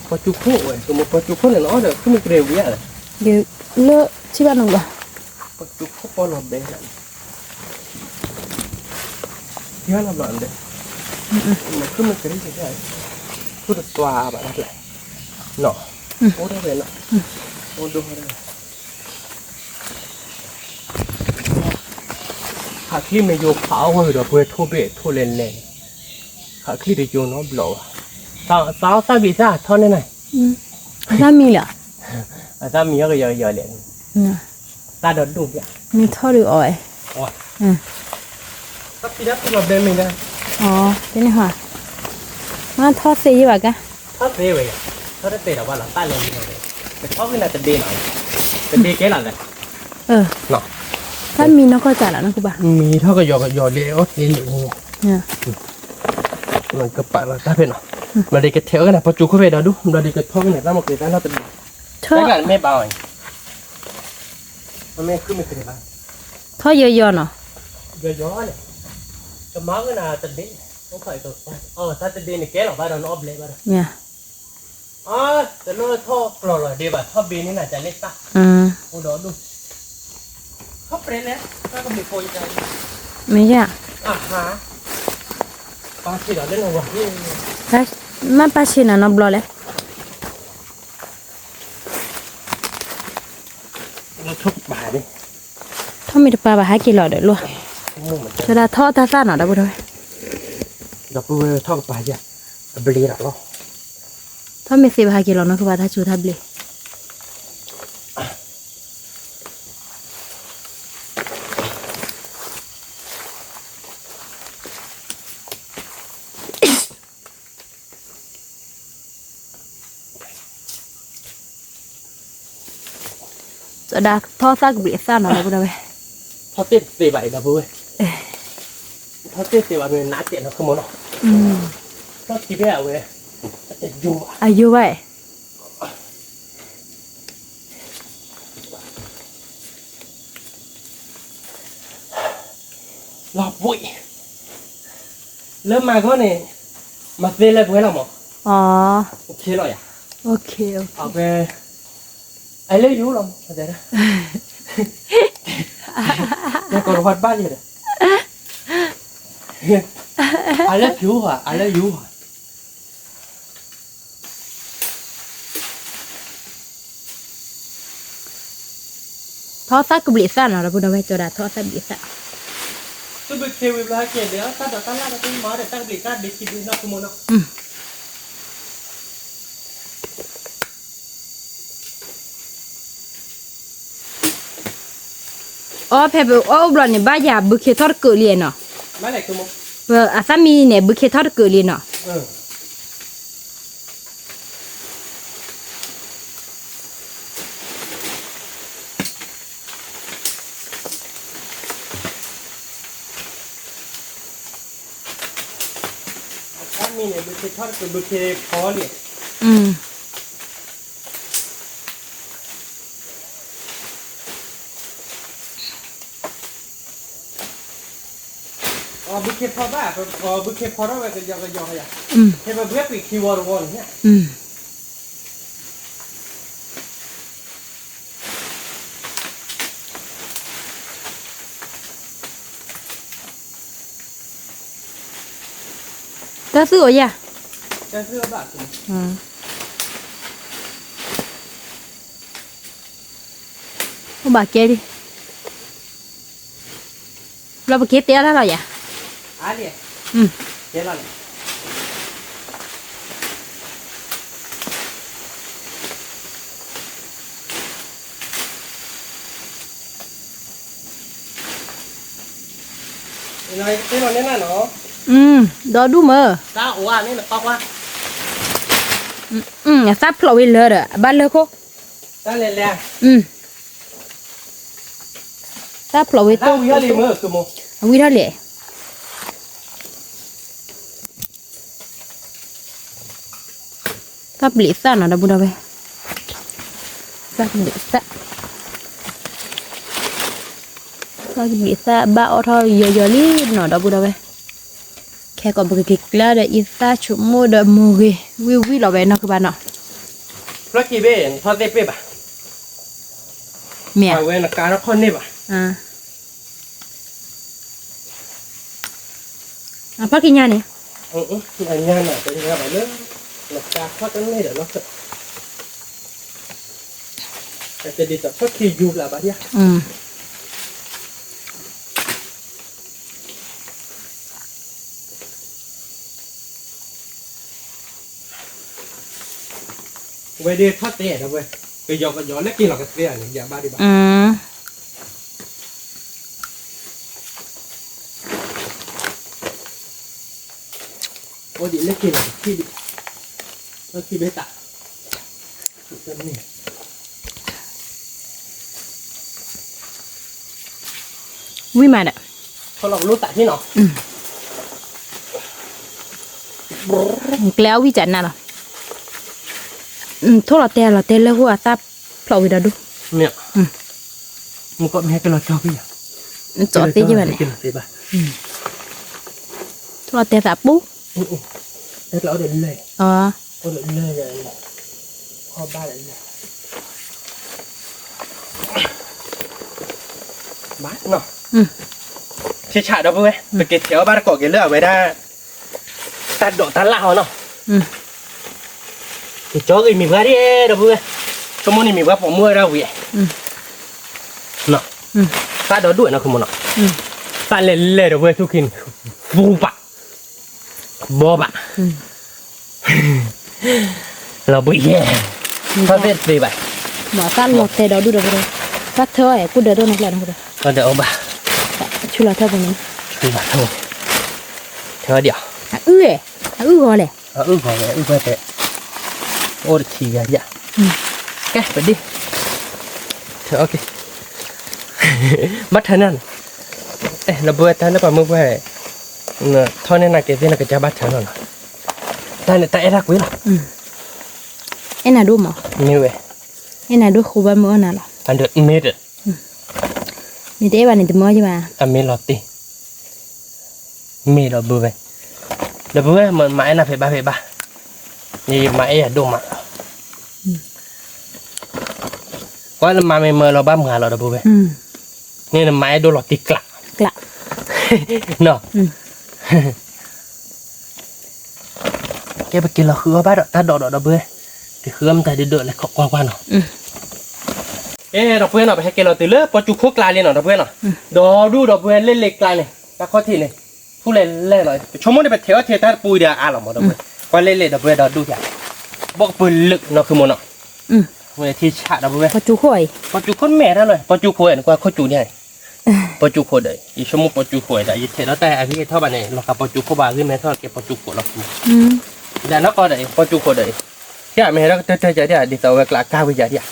Speaker 1: พอจุกข่อยสมมติพอจุกข่อยเนี่ยเนาะเดี๋ยวขึ้นมาเกลียดเยอะเลย
Speaker 4: เดี๋ยวเลอะชิบ้านน้องบ่
Speaker 1: พอจุกข่อยพอหลบได้แล้วเยอะหลบเลยมันขึ้นมาเกลียดใช่พูดตัวแบบนั้นเลยเนาะโอ้ได้เป็นเนาะโอ้ดูอะไรขาคลีไม่โยกขาวเลยเดี๋ยวเพื่อทั่วเบะทั่วเลนเลนขาคลีเดี๋ยวโยนน้องบล็อกสาววีซ่าเท่านั้นไง
Speaker 4: ถ้ามีเหรอ
Speaker 1: สามีก็เยอะเลยตาดดูเนี่ย
Speaker 4: มีท่อหรืออ้อย
Speaker 1: อ๋อถ้าปีนั้นตัวเดิมไม่ได้
Speaker 4: อ๋อเป็นไงฮะมาทอดซีว่ะกะ
Speaker 1: ถ้าเสียไปถ้าได้เตะหรอว่าหลังใต้เลยแต่เขาไม่น่าจะดีหน่อยจะดีแค่ไหนเลย เนาะ
Speaker 4: ถ้ามีน้องก็จ่ายแล้วนะกูบ่า
Speaker 1: มีเท่ากับยอเลยโอ้ยนี่
Speaker 4: เนี่ย
Speaker 1: มันก็ปะแล้วได้เป็นเนาะเราได้กระเทากันนะพอจูเข้าไปเดี๋ยวดูเราได้กระท้องเนี่ยตั้งมาเกิดตั้งเราจะ
Speaker 4: ท่อ
Speaker 1: ได้กันไม่เบาไงมันไม่ขึ้นไม่ขึ้นบ้าง
Speaker 4: ท่อเยอะๆเนาะ
Speaker 1: เยอะๆเลยจะมากันนะจะดีต้องคอยตัวถ้าจะดีเนี่ยแกหรอบ้านเรานอบเลยบ้าน
Speaker 4: เนี่ย
Speaker 1: แต่เราท่อปล่อยดีแบบท่อบีนี่น่าจะเล็กปะโอ้ดอดูท่อเปรย์เนี่ยถ้าก็มีโฟยใจ
Speaker 4: ไม่ใช่
Speaker 1: ฮะปลาที่เราเล่นเอาไว้ที่
Speaker 4: ถ้ามาปาชินะน้องบลอเลย
Speaker 1: เราทุกบาทดิ
Speaker 4: ท่อมีแต่ปลาบ่าให้กินหลอดเด้อลูก
Speaker 1: มุ่งเหมือนกัน
Speaker 4: จะได้ท่อตาซ่าหน่อยได้บ่ด้วย
Speaker 1: เราพูดท่อปลาจ้ะเบลีหรอ
Speaker 4: ท่อมีสิบ่ให้กินหลอดเนาะคือว่าถ้าชูทับเลย จะได้ท่อซักเบียซ่าหน่อยได้บ่ด้วย
Speaker 1: ท่อเต้เสียใบเราพูดท่อเต้เสียใบเป็นนัดเจ็ดนะขโมยเนาะท่อที่เบี้ยเว้ยจะอยู่
Speaker 4: อายุไว้
Speaker 1: รอบบุยเริ่มมาก็เนี่ยมาเซ่เลยเพื่อนเราหมอ
Speaker 4: อ๋อ
Speaker 1: โอเคเลยอ่ะ
Speaker 4: โอเค
Speaker 1: เอาไปไอ้เล่ยูเราเข้าใจนะยังกดวัดบ้านอยู่เลยไอ้เล่ยูอ่ะไอ้เล่ยูอ่ะ
Speaker 4: ท่อซักเบียซ่าหน่อยได้บ่ด้วยจะได้ท่อซักเบียซ่า
Speaker 1: ตัวเบควิบลาเกเดียวถ้าเดี๋ยวตั้งหน้าตั้งมาเดี๋ยวตั้งบริการเด็กคิดดูนะคุณโมนะ
Speaker 4: อ๋อเพบอ๋อบลอนี่บ้ายาบุเคทอดเกลียเนาะ
Speaker 1: ไม่ไหนคุณโม
Speaker 4: อาซามีเนี่ยบุเคทอดเกลียเนาะ
Speaker 1: ถ้ามีเนี่ยบุเคทอดกับบุเคพอเนี่ย อ๋อบุเคพอบ้าพอบุเคพอแล้วก็ยอๆอย่างเห็นแบบเว็บอีกคีย์วอร์ดวอนเนี่ย
Speaker 4: ก็ซื้ออ่ะ
Speaker 1: จะซื้อบ้าคุณ
Speaker 4: เอาบาเกดิเราบาเกเตี้ยแล้วเหรออ่ะ
Speaker 1: อะไรเจ้าอะไรยังไงเจ้าเนี่ยน่ะเนาะ
Speaker 4: ดอดูมือ
Speaker 1: ตาอ้วนนี่นะปอกว่า
Speaker 4: ซับพลอยเลยอ่ะบ้านเลยโค
Speaker 1: ta lên lên
Speaker 4: ซับพลอย
Speaker 1: ta
Speaker 4: ตัว
Speaker 1: uya li mơ cứ mô
Speaker 4: วิธีเลยซับลิซ่าหน่อยนะบุญเอาไปซับลิซ่าซับลิซ่าบ้าเอาทอยเยอะๆลิหน่อยนะบุญเอาไปแค่ก็บุกกิกแล้วเดี๋ยวอีซ่าชุบมือเดี๋ยวมือวิเราไปนอกคือบ้านเนาะ
Speaker 1: rồi kì bên thoa tép bà
Speaker 4: เมีย
Speaker 1: à quên là cá nó con nếp à
Speaker 4: พักกินยาเนี่ย
Speaker 1: là nha nè cái nhà bà lớn là cá thoát cái này để nó sợ cái đi tập thoát khi dù là bà đi เว้ยเดี๋ยวทอดเตะนะเว้ยไปยอกกันย้อนแล้วกินหรอกกระเตะเนี่ยอย่าบ้าดิบ้าโอ้ดิเล็กกินหรอกขี้ดิแล้วขี้เบต้าตัวนี้
Speaker 4: วิมาเนี่ย
Speaker 1: เขาลองรู้ตัดที่หนอ
Speaker 4: แล้ววิจันน่ะเหรอทั่วเราเตะเลยหัวซับพลอยดู
Speaker 1: เนี่ยมันก็ไม่ให้กันเราชอบพี่อ่ะ
Speaker 4: จอดตีจีบันเนี่ย
Speaker 1: กินตีบ้า
Speaker 4: ทั่วเราเตะสับปุ๊บ
Speaker 1: เด็กเราเดินเลย
Speaker 4: อ๋อ
Speaker 1: โอ้เดินเลยเลยพ่อบ้านเดินเลยบ้านเนาะเชี่ยฉาดเอาไปเว้ยไปเก็บแถวบ้านก่อเก็บเลือกไว้ได้ตัดดอกตัดเหล้าเนาะcái chó cái mình vào đi đâu vui cho món này mình vào bỏ mua ra vậy nọ ta đó đuổi nó không muốn nọ ta lên lên đâu vui thu kinh vu bạ bò bạ là bụi nhẹ ta biết gì vậy
Speaker 4: mà ta lọt tè đó đu được rồi ta thơ ấy cứ đỡ đâu này là được rồi
Speaker 1: con đỡ bà
Speaker 4: chú là thơ của mình
Speaker 1: chú là thôi thơ điệu
Speaker 4: gọi này
Speaker 1: gọi thế ôi chỉ gà dạ cái phải đi thôi ok bắt thân ăn là bữa ta nó bảo mưa về thôi nên là cái gì là cái cha bắt thân rồi ta này ta ra quý là
Speaker 4: em nào đúng mà
Speaker 1: như vậy
Speaker 4: em nào đúng khu ba mưa nào là
Speaker 1: anh được mệt rồi
Speaker 4: như thế bạn này từ mưa chứ mà
Speaker 1: anh mệt lọt đi mệt rồi bữa về là bữa mà mãi là phải ba như mãi ở đâu mà quá là mà mày mơ là 30 rồi đó bố bé nên là mãi đôi lọt tịt lạ nọ cái bậc kia là khứa bát ta đỏ đó bố thì khứa em ta đi đợi lại qua nọ ê đọc bố nọ phải cái là từ lớp có chú khúc lại lên nọ đọc bố nọ đó đu đọc bố lên lệch lại này ta có thì này thu lên rồi chúng muốn đi bật thiếu thì ta bùi được à lòng mà đọc bố qua lên lệch đọc bố đó đu thì bọc bùi lực nóคือ một nọ về thì chả đâu vậy.
Speaker 4: Có chú khôi.
Speaker 1: Có chú con mẹ đó rồi. Có chú khôi qua có chú này. Có chú khôi đấy. Ý số một có chú khôi đấy. Thế đó tại anh biết thôi bạn này. Nó có chú khôi bà cái mẹ thôi cái có chú khôi lắm. Đã nó có đấy. Có chú khôi đấy. Thế à mẹ đó chơi chơi đi tàu về là cao bây giờ đi à.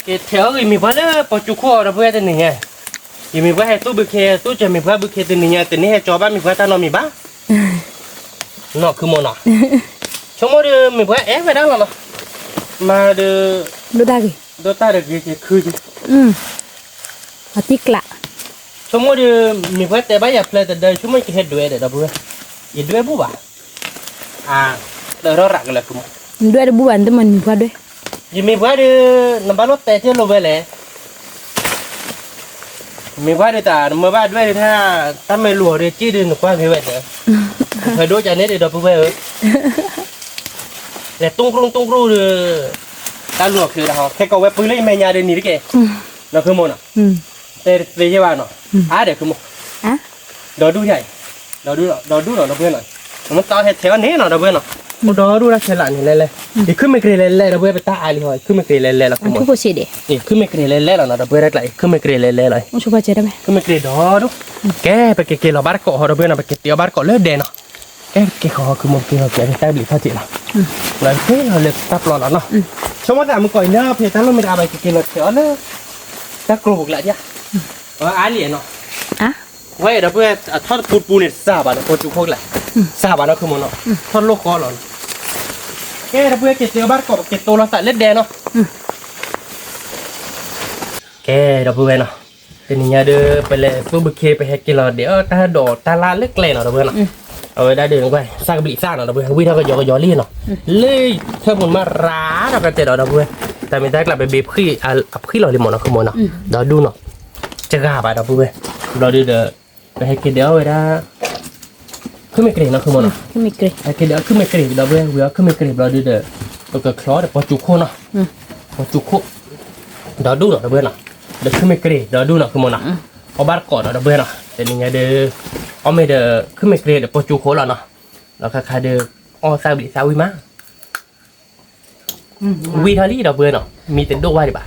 Speaker 1: Cái theo cái mình vẫn có chú khôi đó bây giờ này nghe. Thì mình vẫn hay tu bự khe tu chơi mình vẫn bự khe từ này từ này cho ba mình vẫn ta nó mình bá. Nó cứ một nọ. Chúng mới mình phải ép vào đó là mà được đôi ta được gì khơi chứ
Speaker 4: ở tiếc lạ
Speaker 1: chúng mới mình phải để bây giờ plei từ đây chúng mới chỉ hết đuôi để đâu bữa gì đuôi bố bà à đỡ đó rạc là cũng
Speaker 4: đuôi bố bạn tụi mình qua đuôi
Speaker 1: gì mình phải đưa nằm bắt lót tè chứ lâu về lẽ mình phải đưa ta mới bắt đuôi tha ta mới lùa để chi đưa qua cái vậy nữa phải đuôi chạy nét để đâu bữa để tung ru được ta luộc thì là cái câu web bự lấy mày nhà đến ní cái nó cứ một nè để cho bạn nè để cứ một đó đu vậy đó đu nó bên này nó to hết theo nế nó bên này đó đu ra thế lại này lên thì cứ mấy cái lên đó bên ta ai rồi cứ mấy cái lên là
Speaker 4: cứ có gì để
Speaker 1: cứ mấy cái lên là nó bên lại cứ mấy cái lên lại
Speaker 4: không chụp chơi đâu
Speaker 1: cứ mấy cái đó đúng cái là bắt cọ họ đó bên là cái tiêu bắt cọ lớn đèn nó cái khó cứ một cái cái tay bị thao chị nào là thế là lực tập lọt nó xong rồi mình coi nhá thì ta nó mới ra bài cái lọt chéo nữa ta cố buộc lại nhá ai liền nó
Speaker 4: à
Speaker 1: vậy đó bây giờ thoát bùn này xa bà nó có chịu khôi lại xa bà nó không muốn nó thoát lô khó lắm cái đó bây giờ cái tiêu bát có cái tô nó tại lết đen nó cái đó bây giờ nó thì nhà đưaไปเลยพวกบุกเคไปให้กินเราเดี๋ยวตาดอตาลาเล็กเลยเนาะเพื่อนเนาะเอาไว้ได้เดินไปสร้างบิสร้างเนาะเพื่อนวิ่งเท่ากับยอลี่เนาะเลยเท่ามันมาร้าเราก็เจอเนาะเพื่อนแต่ไม่ได้กลับไปเบบขี้ขี้เราเลยหมดเนาะขโมยเนาะเดี๋ยวดูเนาะจะกล้าไปเนาะเพื่อนเราดูเดี๋ยวไปให้กินเดี๋ยวไว้ได้ขึ้นไม่เกรงเนาะขโมยเนาะ
Speaker 4: ขึ้นไม่เกร
Speaker 1: ให้กินเดี๋ยวขึ้นไม่เกรงเราเพื่อนเวลาขึ้นไม่เกรงเราดูเดี๋ยวเราก็คล้อเดี๋ยวพอจุกโคเนาะพอจุกโคเดี๋ยวดูเนาะเพื่อนเนาะเดี๋ยวขึ้นไม่เกรงเดี๋ยวดูเนาะขโมยเนาะเอาบ้านก่อนเนาะเพื่อนเนาะแต่นี่ไงเด้อเอาไม่เด้อขึ้นไม่เกรงเดี๋ยวพอจุกโคแล้วเนาะแล้วค่าเด้ออ๋อซาบิซาวิมาวิทาลี่เนาะเพื่อนเนาะมีแต่ดูไว้ดิบ่า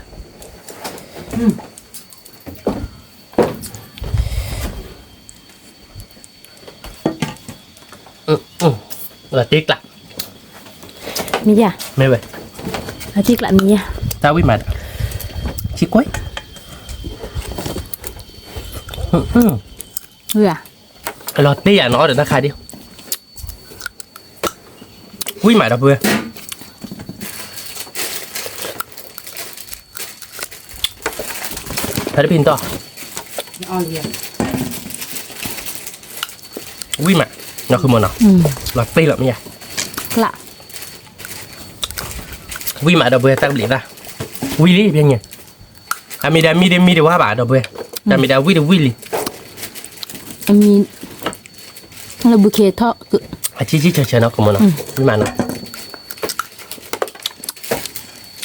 Speaker 1: là tiếc lắm
Speaker 4: มีจ้ะ
Speaker 1: mấy vậy
Speaker 4: อาทิตย์ละมีอ่ะ
Speaker 1: tao biết mà chị quấy
Speaker 4: เหือ
Speaker 1: lọt đi à nó để nó khai đi quý mày đâu vừa thấy pin to
Speaker 3: เอาเรียน
Speaker 1: quý mày nó không muốn nào
Speaker 4: อืม
Speaker 1: lọt đi lắm nha
Speaker 4: กละ
Speaker 1: quý mày đâu vừa tao bị ra quý đi bên nhỉ à mi đi qua bà đâu vừa à mi đã quý đi
Speaker 4: อันมีเราบุเคทอคือ
Speaker 1: à chỉ chờ nó không muốn nào quý mày nào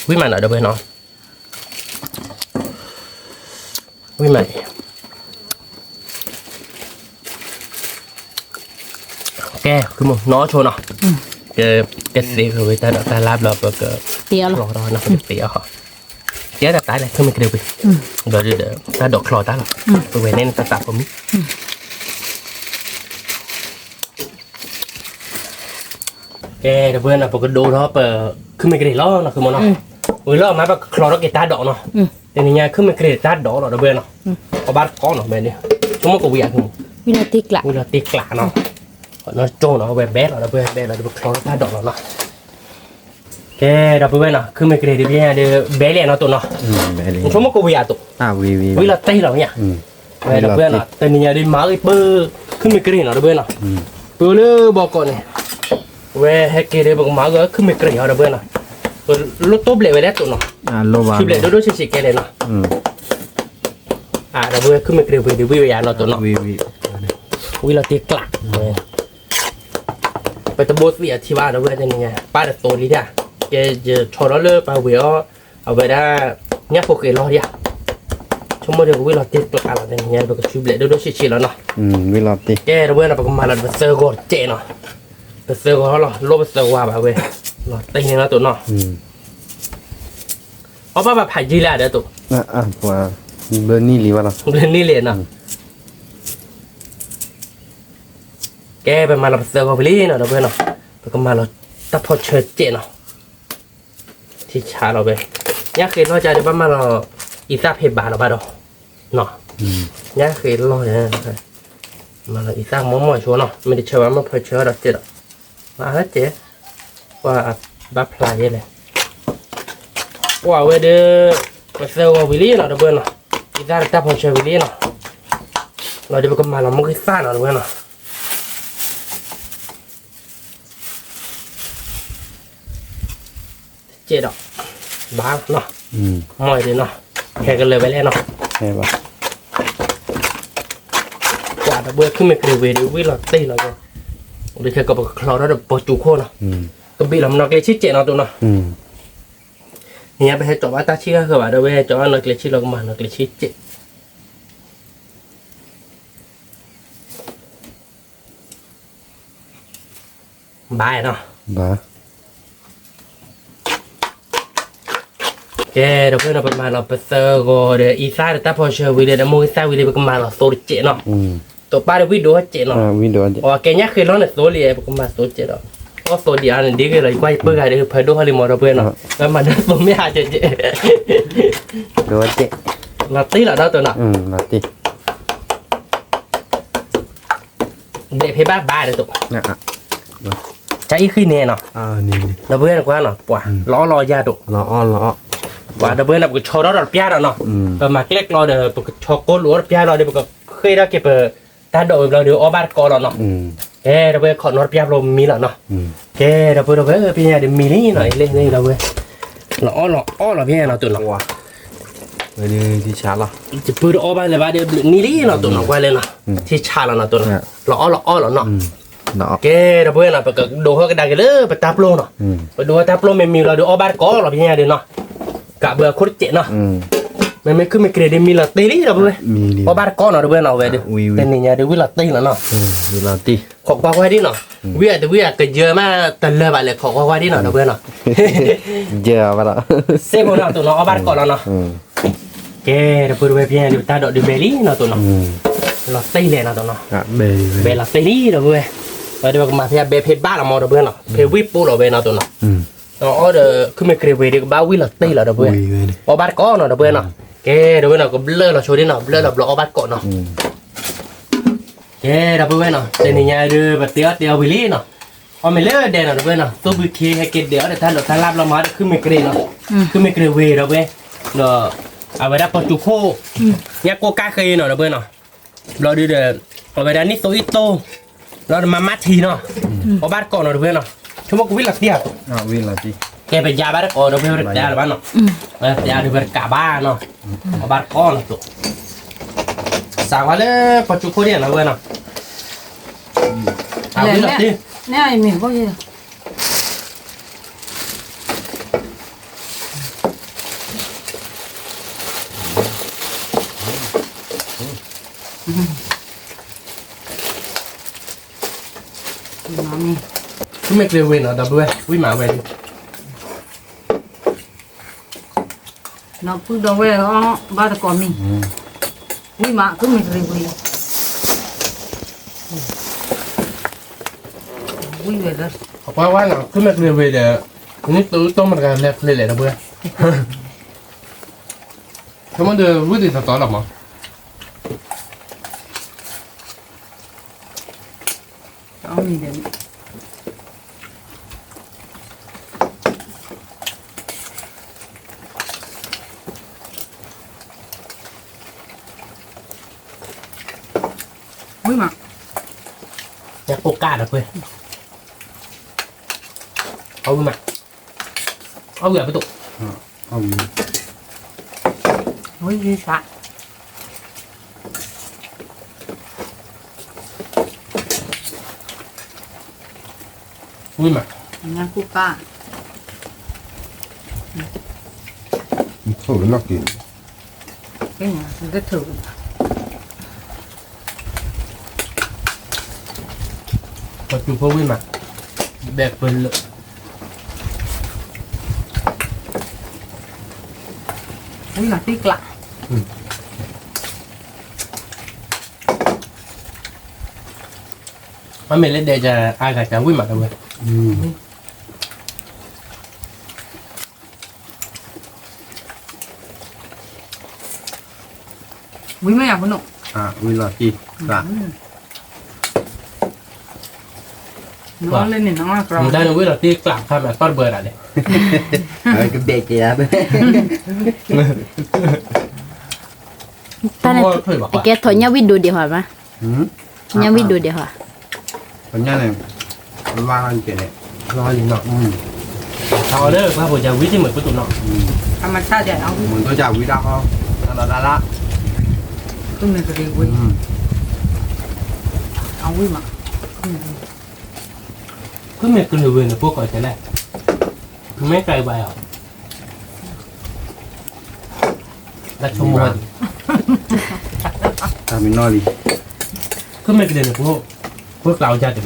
Speaker 1: quý mày ở đâu vừa nó quý mày ok cứ một nó cho nó cái gì của người ta đã ta làm là cái
Speaker 4: เตียวหรอ
Speaker 1: lò đó nó phải tỉa họ tỉa đặt tái này không mình kêu bị rồi để ta đổ lò tá là về nên ta tạo không biết cái đó bên là một cái đồ đó không mình kêu lo nó không nó rồi lo mà lò đó cái ta đổ nó thì nhà không mình kêu ta đổ nó bên nó có bát có nó bên đi chúng nó có việc không
Speaker 4: วินาทีกละ
Speaker 1: là tiệt lạ nó trôn nó về bé nó về bé là được nó ta đỏ nó cái đó bây giờ cứ mấy cái này bây giờ bé liền nó tụi nó chúng nó có việc tụi vì là tay rồi nhá về đó bây giờ từ nhà đi má cái bơ cứ mấy cái này nó bây giờ bơ nữa bao con này về hết cái đấy bằng má cái cứ mấy cái này nó bây giờ lúc tốt lại về đấy tụi nó chụp lại đôi chỉ cái này nó à đó bây giờ cứ mấy cái này bây giờ nó tụi nó vì là tiệt lạไปตะโบสเสียที่บ้านเราเว้ยนี่ไงป้าแต่โตนี่เนี่ยแกจะชอเราเลยป้าเวลเอาไปได้เนี่ยพวกเกลอเนี่ยชั่วโมงเดียวก็วิ่งเราติดตัวอะไรเนี่ยเนี่ยแบบชิบเละด้วยชิแล้วเนาะ
Speaker 2: วิลอติ
Speaker 1: แกเราเว้ยเราไปก็มาเราไปเซอร์ก่อนเจเนาะไปเซอร์ก่อนเราโลไปเซอร์ว่าแบบเว้ยเราตีนี่นะตัวเนาะเอาป้าแบบผ่ายจีแล้วเดี๋ยวตัว
Speaker 2: ว่าเบอร์นี่หรือว่าเรา
Speaker 1: เรื่องนี้เลยเนาะแกไปมาเราเซอร์กับพี่เนาะเราเว้ยเนาะไปก็มาเราตัดพอเชิดเจเนาะที่ชาเราไปเนี่ยเคยเราจะได้ประมาณเราอีซ่าเพย์บาร์เราบ้างเนาะเนี่ยเคยเราเนี่ยมาเราอีซ่าหม้อชัวเนาะไม่ได้เชื่อว่ามันพอเชื่อเราเจเนาะมาแล้วเจว่าบัฟพลายเลยว่าเวเดอมาเซอร์กับพี่เนาะเราเว้ยเนาะอีซ่าตัดพอเชิดพี่เนาะเราจะไปก็มาเราไม่เคยซ่าเนาะเราเว้ยเนาะเจ็ดดอกบ้างเนาะมอยเลยเนาะแค่กันเลยไปแล้วเนาะ
Speaker 2: ใช่ป่ะ
Speaker 1: กว่าจะเบื่อขึ้นมาเกลียวดูวิ่งหลอดตีเราเลยเดี๋ยวแค่กับคลอร์แล้วปอจูโคเนาะก็บีเรามันนักเลี้ยชิเจ็ดเนาะตัวเนาะเนี่ยไปให้จบว่าตาชี้ก็คือว่าเดี๋ยวไปให้จบว่านักเลี้ยชิเราก็มานักเลี้ยชิเจ็ดบายเนาะ
Speaker 2: บ้า
Speaker 1: แกเราเพื่อนเราประมาณเราไปเซอร์ก็เดี๋ยวอีซ่าเดี๋ยวตาพอเชื่อวิเลยเดี๋ยวมูอีซ่าวิเลยประมาณเราโซลิเจเนาะต ตัวป้าได้วิดีโอเจ๋งเนาะ
Speaker 2: วิดีโอเด็
Speaker 1: อ๋อแกเนี่ยเคยร้องในโซเลียผมมาโซเจ๋งเนาะก็โซเดียนดีกันเลยกว่าเพื่ออะไรเพื่อดูฮาริมอร์เพื่อนเนาะแล้วมันผมไม่หาเจ๋ง
Speaker 2: ดูเจ๊
Speaker 1: ลาตีละđóตัวเนาะ
Speaker 2: มาติ
Speaker 1: เด็กเพย์บ้าเลยตัว
Speaker 2: นะอ่ะ
Speaker 1: ใจขึ้นเนี่ยเนาะ
Speaker 2: นี่
Speaker 1: เราเพื่อนกว่าเนาะป่ะล้อยาตัว
Speaker 2: ล้อล้อ
Speaker 1: ว่าเราเพื่อนแบบชอร์ดเปียร์เนาะมาเล็กเราเดี๋ยวชอโก้หรือเปียร์เราเดี๋ยวก็เคยได้เก็บตาโดดเราเดี๋ยวอบาร์กอเราเนาะเราเพื่อนขอนอร์เปียร์เรามีแล้วเนาะเราเพื่อนพี่เนี่ยเดี๋ยวมีนี่หน่อยเล่นนี่เราเพื่อนเราพี่เนี่ยเราตัวเนาะ
Speaker 2: เลยที่ชาร์ล
Speaker 1: จะพูดออกไปเลยว่าเดี๋ยวนี่ลี่เนาะตัวเนาะไว้เลยเนาะที่ชาแล้วเนาะตัวเนาะเราเนาะ
Speaker 2: เนาะ
Speaker 1: แกเราเพื่อนเนาะไปก็ดูเขาก็ได้กันเลยไปตาปลงเนาะไปดูตาปลงไม่มีเราเดี๋ยวอบาร์กอเราพี่เนี่ยเดี๋ยวเนาะกะเบื่อโคตรเจ๋เนาะไม่คือไม่เกรดมีละตีลี่เราเพื่อน
Speaker 2: มีดิ
Speaker 1: อบาร์กอเนาะเพื่อนเอาไว้เดี๋ยวแต่นี่เนี่ยเดี๋ยววิลาตีแล้วเนาะ
Speaker 2: เวลาตี
Speaker 1: ขอกว่าไว้ดิเนาะเวียก็เยอะมากแต่เลยไปเลยขอกว่าไว้ดิเนาะเพื่อนเนาะ
Speaker 2: เยอะไปละ
Speaker 1: เซฟเนาะตัวเนาะอบาร์กอเนาะแกเราพูดไปเพียงเดี๋ยวตาดอกเดี๋ยวเบลี่เนาะตัวเนาะเราตีเลยเนาะตัวเนาะ
Speaker 2: อ่ะเบย
Speaker 1: เบลาตีลี่เราเพื่อนไปเดี๋ยวมาเพียงเบเพบ้าเรามองเราเพื่อนเนาะเพวิปปูเราเพื่อนเนาะตัวเนาะอ๋อเดี๋ยวคือไม่เกรดเวดีก็บ้าวิลาตีเราเพื่อนอบาร์กอเนาะเพื่อนเนาะแกเราเพื่อนเนาะก็เบลอเราโชว์ดิเนาะเบลอเราบล็อกอบาร์กอเนาะแกเราเพื่อนเนาะแต่นี่เนี่ยเดี๋ยวเตียววิลี่เนาะพอไม่เลิกเด่นเนาะเพื่อนเนาะตัวบุคีให้เกดเดี๋ยวเดี๋ยวท่านรับเรามาคือไม่เกรดเนาะคือไม่เกรดเวเราเพื่อนเนาะเอาไว้ได้ปจุโคเนี่ยโกกาเคยเนาะเพื่อนเนาะเราดูเดี๋ยวเอาไว้ได้นี่โตอิโตเรามามัดทีเนาะเอาบ้านก่อนเนาะเพื่อนเนาะชั่วโมงกูวิ่งหลักเดียว
Speaker 2: อ่ะเวลาตี
Speaker 1: แกไปยาบ้านก่อนเนาะเพื่อนยาบ้านเนาะยาดูเพื่อนกาบ้านเนาะเอาบ้านก่อนเนาะตัวสั่งมาเลยปจุโคเนี่ยเนาะเพื่อนเนาะเอาวิ่งหลักที
Speaker 3: เนี่ยไอ้เมียก็ยังมามี
Speaker 1: คือไม่เกรดเวเนาะดับเบิ้ลวิ่งมาเว้ย
Speaker 3: nó cứ đâu về nó ba ta còn mình ui mà cứ mình review ui về đó
Speaker 1: บอกว่าเนาะคือไม่เกรดเวเดี๋ยวนี่ตัวต้มมันกันแลกเลยนะเพื่อน他们的位置找到了吗？
Speaker 3: cho mình đến ui mà
Speaker 1: อยากโอกาสนะเพื่อนเอาไปมาเอาเหลือไปตุก
Speaker 2: เอา
Speaker 3: ui gì sợ
Speaker 1: วิ่งมา
Speaker 3: nhà cô ca
Speaker 2: โอ้ยน่ากิน
Speaker 3: cái nhà cái thử
Speaker 1: ปัจจุบันวิ่งมาแบบเปิดเลย
Speaker 3: ui là tiếc lạ
Speaker 1: มันไม่เล่นเดจะอายกับจะวิ่งมาเลย
Speaker 3: ui mấy à con nụ
Speaker 2: อ่ะเวลาตีกะ
Speaker 3: nó lên này nó là
Speaker 1: ผมได้นะวิ่งเราที่กลับข้ามแบบต้นเบอร์อะไรเนี่ย
Speaker 2: เอ้ยก็เด็กจีนะ
Speaker 4: ta này cái thôi nhau video đi hỏi mà
Speaker 2: หืม
Speaker 4: nhau video đi hỏi
Speaker 2: คนนี้เนี่ยว่ากันเจ๋งเลย
Speaker 1: รออยู่เนาะเอาเด้อว่าผมจะวิ่งที่เหมือนประตูเนาะ
Speaker 3: à mà sao vậy ông
Speaker 2: มันก็จะวิดาเขาละละ
Speaker 3: cứ mình phải ui ông ui mà
Speaker 1: คือไม่เกลือเวนะพวกก่อนแต่แรกคือไม่ไกลไปอ่ะรัชมวย
Speaker 2: ทำเป็นน้อยดิ
Speaker 1: คือไม่เกลือนะพวกเราจะจะ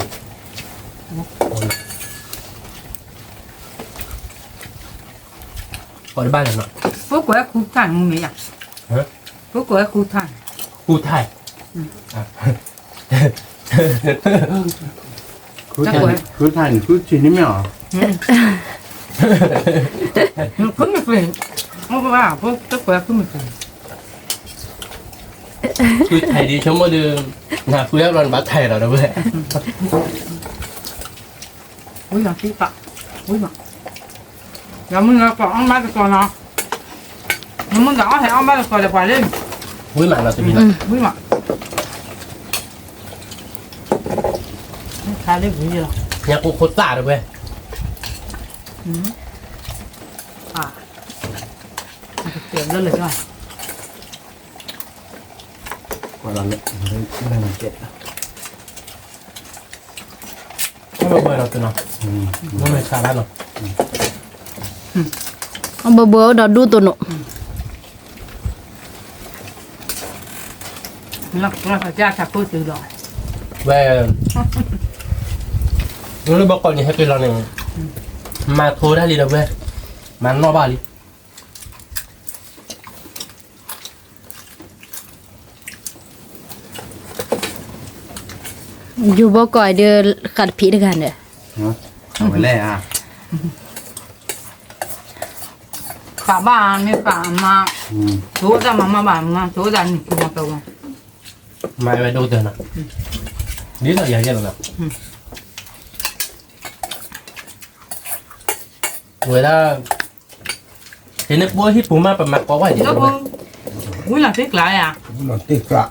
Speaker 1: ขอได้บ้านเลยเนาะ
Speaker 3: phố của khu thành không mấy à
Speaker 1: hả
Speaker 3: phố của khu thành
Speaker 1: กูไทย
Speaker 2: cứ thành cứ chỉ ní mèo
Speaker 3: Không được liền. Không có bảo, không chắc khỏe không được liền.
Speaker 1: คือไทยดีชมว่าดืมนะคุยกับรอนบัตไทยเราด้วย
Speaker 3: Ui là tí tạ. Ui mà. Giờ mình là còn ăn bát được còn nào. Nhưng mình đã thì ăn bát được còn là phải lên.
Speaker 1: อุ้ยหมาเราตัวนี้เนาะ
Speaker 3: Ui mà. Khai lên cái gì đâu.
Speaker 1: อยากกูโคตรตาด้วย
Speaker 3: À. Tiền lênเลยrồi.
Speaker 2: còn là lợn đây là chết
Speaker 1: ไม่มาเบอร์เราตัวเนาะไม่มาชาบ้านเนาะ
Speaker 4: เอาเบอร์ดอดูตัวหนู
Speaker 3: Nó phải ra chặt cô từ rồi.
Speaker 1: แว่รู้บอกก่อนอย่าให้เป็นเราเนี่ยมาโทรได้ดีนะเว้ยมันนอกบ้านดิ
Speaker 4: อยู่บ่ก่อยเดือขัดผีด้วยกันเด้อ
Speaker 2: เอาไปแล่อ่ะ
Speaker 3: Cả bà mới cả mà chỗ ra mà bà mà chỗ ra thì cũng đâu.
Speaker 1: มาไปดูเตือนนะนี่เราอยากเห็นหรอเวลาเห็นนักบัวที่ปูมาประมาณกว่าเดี๋ยว
Speaker 3: Nó không. Ui là thích lại à.
Speaker 2: nó tiếc lạ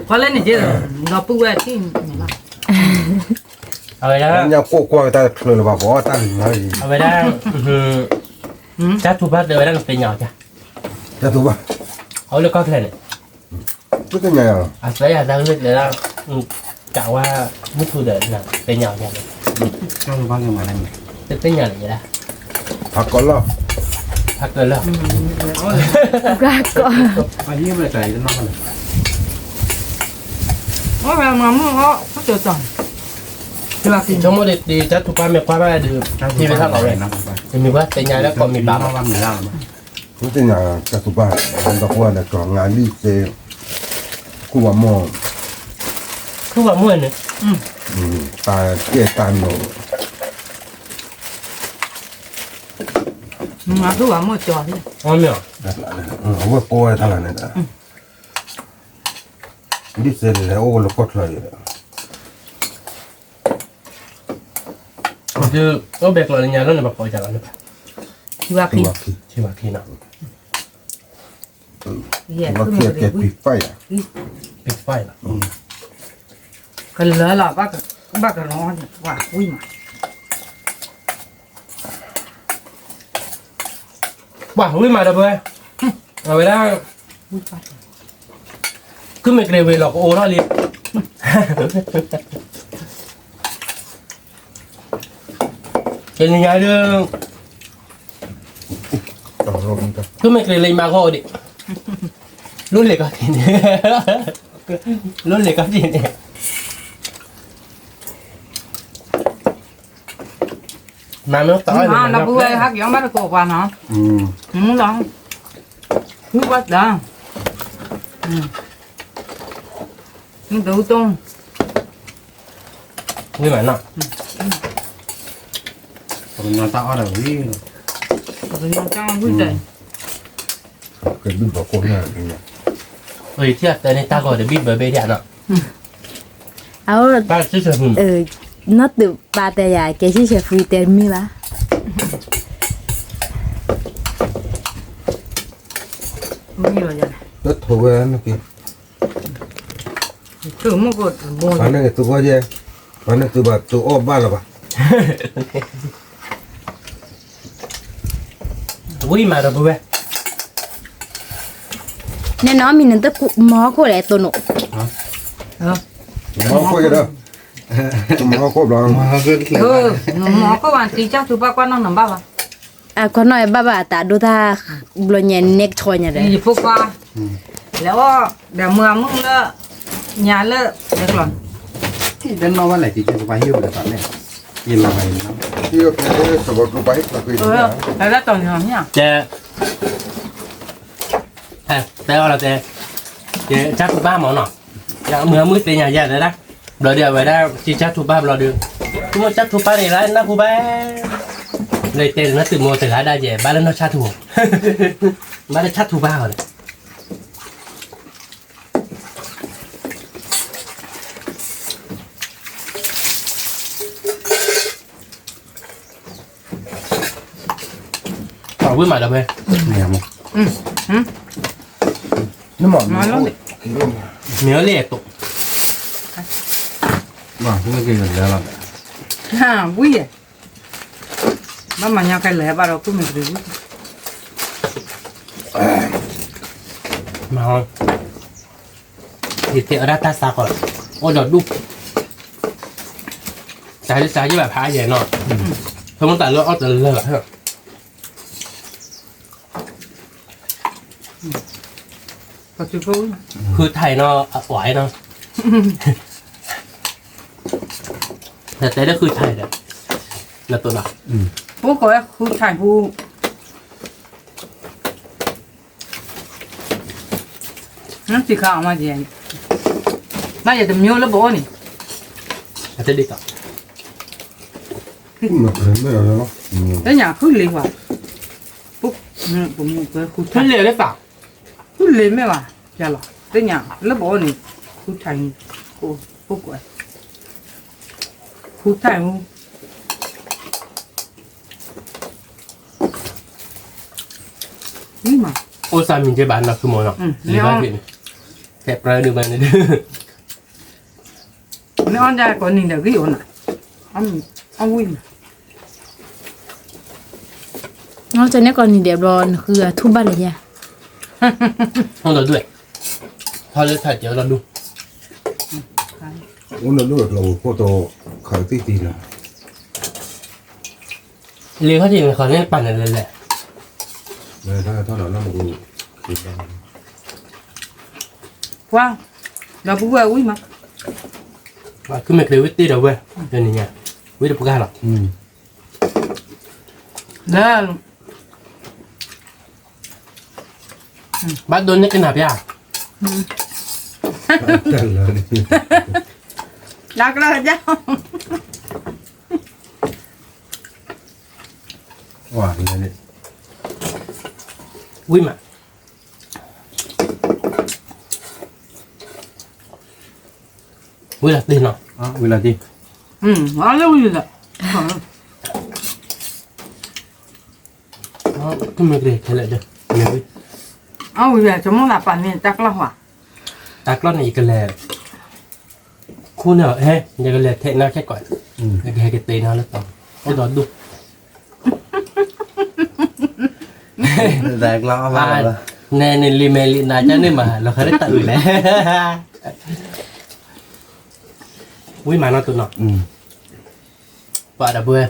Speaker 3: Có lên này chứ nó bự về thì
Speaker 1: เอาไปได้
Speaker 2: nhà cô qua ta rồi là bà bỏ ta nói gì
Speaker 1: เอาไปได้จัดทุบบ้านเดินไปได้เป็นเหงาจ้ะ
Speaker 2: cho tôi bà
Speaker 1: เอาเรื่องก้อนเท่าไหร่
Speaker 2: cứ cái nhà
Speaker 1: อาศัยอยากได้เรื่องเดี๋ยวเรากะว่ามุทุเดินนะเป็นเหงาจ้ะ
Speaker 2: cho tôi bao nhiêu mà này
Speaker 1: เป็นเหงาอย่างนี้นะ
Speaker 2: à có lo
Speaker 1: พักเกินแล้ว
Speaker 4: กล้าก่อน
Speaker 2: à như vậy cái nó là
Speaker 3: Ôi mà mua nó có chờ chọn. Thì là gì
Speaker 1: ชั่วโมงดีจัดทุบบ้านมีความว่าดื่มที่ไปทำเอาเลยจะมีว่าเป็นไงแล้วก็มีบ้า
Speaker 2: nó làm ra mà cứ cái nhà cho tôi bà anh ta qua là còn ngàn đi xe cô bà mò
Speaker 1: คือว่าม่วนเนี่ย
Speaker 2: ta kia ta nổ
Speaker 3: mà cứ bảo mua trò đi.
Speaker 1: อ๋อไม่หรอ
Speaker 2: đặt lại này không có cô hay thằng này đã đi xe này ô là cốt lời
Speaker 1: คือก็เบรกเราเนี่ยแล้วเนี่ยมาปล่อยจากเราเนี่ย
Speaker 3: Thì là khi.
Speaker 2: mà khi
Speaker 1: ที่ว่าที่เนาะ
Speaker 3: Yeah,
Speaker 2: mà
Speaker 3: cứ
Speaker 2: kia
Speaker 3: mua
Speaker 2: kia
Speaker 3: để
Speaker 2: bị phai à
Speaker 1: ปิดไฟเนาะ
Speaker 3: cái lỡ là bác nó quả ui mà.
Speaker 1: ว้าววิ่งมาเด้อเว้ยเอาไปได้
Speaker 3: Ui phải.
Speaker 1: ขึ้นไม่เกรเวหรอกโอ้รอดลิเป็นยังไงเรื่อง
Speaker 2: rồi rồi mình ta
Speaker 1: ขึ้นไม่เกรเลยมาก็ดิรุ่นเล็กก็ทีนี้รุ่นเล็กก็ทีนี้มาไม่ต้องต่อเลย
Speaker 3: Mà là bự về hát giống bác cổ quả nó. Muốn đó. Cứ bắt đó. Nhưng đủ tông.
Speaker 1: นี่เหมือนเนาะ
Speaker 2: còn nhà ta ở đi
Speaker 3: Rồi nó cho vui trời.
Speaker 2: cái đứa bảo con nhà cái nhà
Speaker 1: เฮ้ยเทียบแต่ในตาก่อนเดี๋ยวบีบเบอร์เบย์เดียวเนาะ
Speaker 4: เอา
Speaker 1: ป้าชื่อเสือหุ่น
Speaker 4: นัดตึปาแต่ยาแกชื่อเชฟฟุยเตนมีวะ
Speaker 3: Như là vậy.
Speaker 2: đất thổ về nó kìa
Speaker 3: Thử một cột bồn.
Speaker 2: bán này tôi qua gì bán này tôi bảo tôi ôm ba là bà
Speaker 1: วิ่งมาเด้อเว้ย
Speaker 4: แน่นอนมีนั่นตะกุหมอโคแหละตัวหนู
Speaker 2: mò coi cái đó mò coi đó
Speaker 3: Nó có bạn tí chắc chú bác quan năng nằm bác à?
Speaker 4: อ่ะคนน้อยบ้าๆตาดูท่าบลเนี่ยเน็กชอยเนี่ยเลย
Speaker 3: Thì phúc qua. Léo để mưa mưng lợ. Nhà lợ. Được rồi.
Speaker 2: thì đến nó lại chỉ cho tôi hiu là bạn này nhìn là mày nó hiu cái sờ bột nó bay là cái
Speaker 3: Đấy là tổng nhóm nhá.
Speaker 1: เจแต่เอาละเจจัดบ้าหมอเนาะ
Speaker 2: เ
Speaker 1: อย่างมือเตียงใหญ่เลยนะเราเดี๋ยวไว้ได้จีจัดทุบบ้านเราดูทุกคนจัดทุบบ้านนี่แล้วนะผู้บ้านเลยเต้นนะตื่นโมตื่นหาได้เจ๊บ้านแล้วน้องชาถูกบ้านแล้วชาถูบ้านเลยเอาวิ่งมาแล้วเพื่อน
Speaker 2: เนี่ยมั้ง
Speaker 3: Ừ.
Speaker 2: น้ำมัน
Speaker 3: มาแล้วนี่
Speaker 1: เนื้อเละตก
Speaker 2: ว่าเพิ่งกินกันแล้วล่ะ
Speaker 3: ฮ่าวุ้ยบ้ามันยังใครเหลือบ้าเราก็ไม่รู้
Speaker 1: มาเดี๋ยวเราตัดซาก่อนโอ้เดี๋ยวดูสายที่แบบพายใหญ่หน่อยเพราะมันตัดเลือดออกแต่เลือด
Speaker 3: ก็จะพูด
Speaker 1: คือไทยเนาะไหวเนาะแต่ได้คือไทยเนี่ยแล้วตัวหนัก
Speaker 3: พูดก็ว่าพูดถ่ายพูดนั่นสิข้าวมาเจียนน่าจะจะมีแล้วบ่นี่
Speaker 1: อาจจะดีต่อ
Speaker 2: หมดเลยไม่เอาแล้วเนาะ
Speaker 3: แล้วอย่างขึ้นเลยว่ะปุ๊บผมก็พูด
Speaker 1: ท่านเรียนได้เปล่า
Speaker 3: ขึ้นเลยไม่ว่ะจะหรอแล้วอย่างแล้วบ่นี่พูดถ่ายกูปุ๊บก่อนพูดถ่ายพูดนี่มา
Speaker 1: โอซามินเจบานเราคือโมเนาะหรือว่าผิดแค่ปลาดูมันเลย
Speaker 3: นี่อันใจก่อนนี่เดี๋ยวก็อยู่น่ะอันวิ่ง
Speaker 4: นอกจากนี้ก่อนนี่เดี๋ยวรอนคือทุบบ้านเลยเนี่ย
Speaker 1: ห้องเราด้วยพอเลยถ่ายเดี๋ยวเราดู
Speaker 2: โอ้เราดูเราโคตรขายตีตีนะ
Speaker 1: เรียนเขาจริงเขาเล่นปั่นอะไรแหละ
Speaker 2: เลยถ้าเรานั่งดูคิดได้
Speaker 3: ว้าวเราพูดว่าวิ่งมา
Speaker 1: ว่าคือไม่เคยวิตี้เราเว้ยเดี๋ยวนี้ไงวิธีปกติหรอ
Speaker 3: แล้ว
Speaker 1: บ้านโดนนี่กันหนาพี่อ่ะ
Speaker 2: แต่เลย
Speaker 3: รักแล้วเจ้า
Speaker 2: หวานเลยเนี่ย
Speaker 1: วิ่งมาวิ่งละตีเนาะ
Speaker 2: อ๋อเวลาที่
Speaker 3: มาแล้ววิ่งละ
Speaker 1: คือไม่เคยแค่เลยเด้อไม่วิ่ง
Speaker 3: เอาวิ่งจะมองหน้าปั่นนี่จักละหัว
Speaker 1: ตากล้องอีกแล้วคุณเหรอเฮ้ยยังกันเลยเทน่าแค่ก่อนแค่ตีน่าแล้วต่อโอ้ดอดู
Speaker 2: แดกล้อมาแล้ว
Speaker 1: ในลิเมลิน่าจะนี่มาเราเคยได้ตัดอื่นแล้ววิ่งมาเนาะตัวเนาะป่าดับเบิ้ล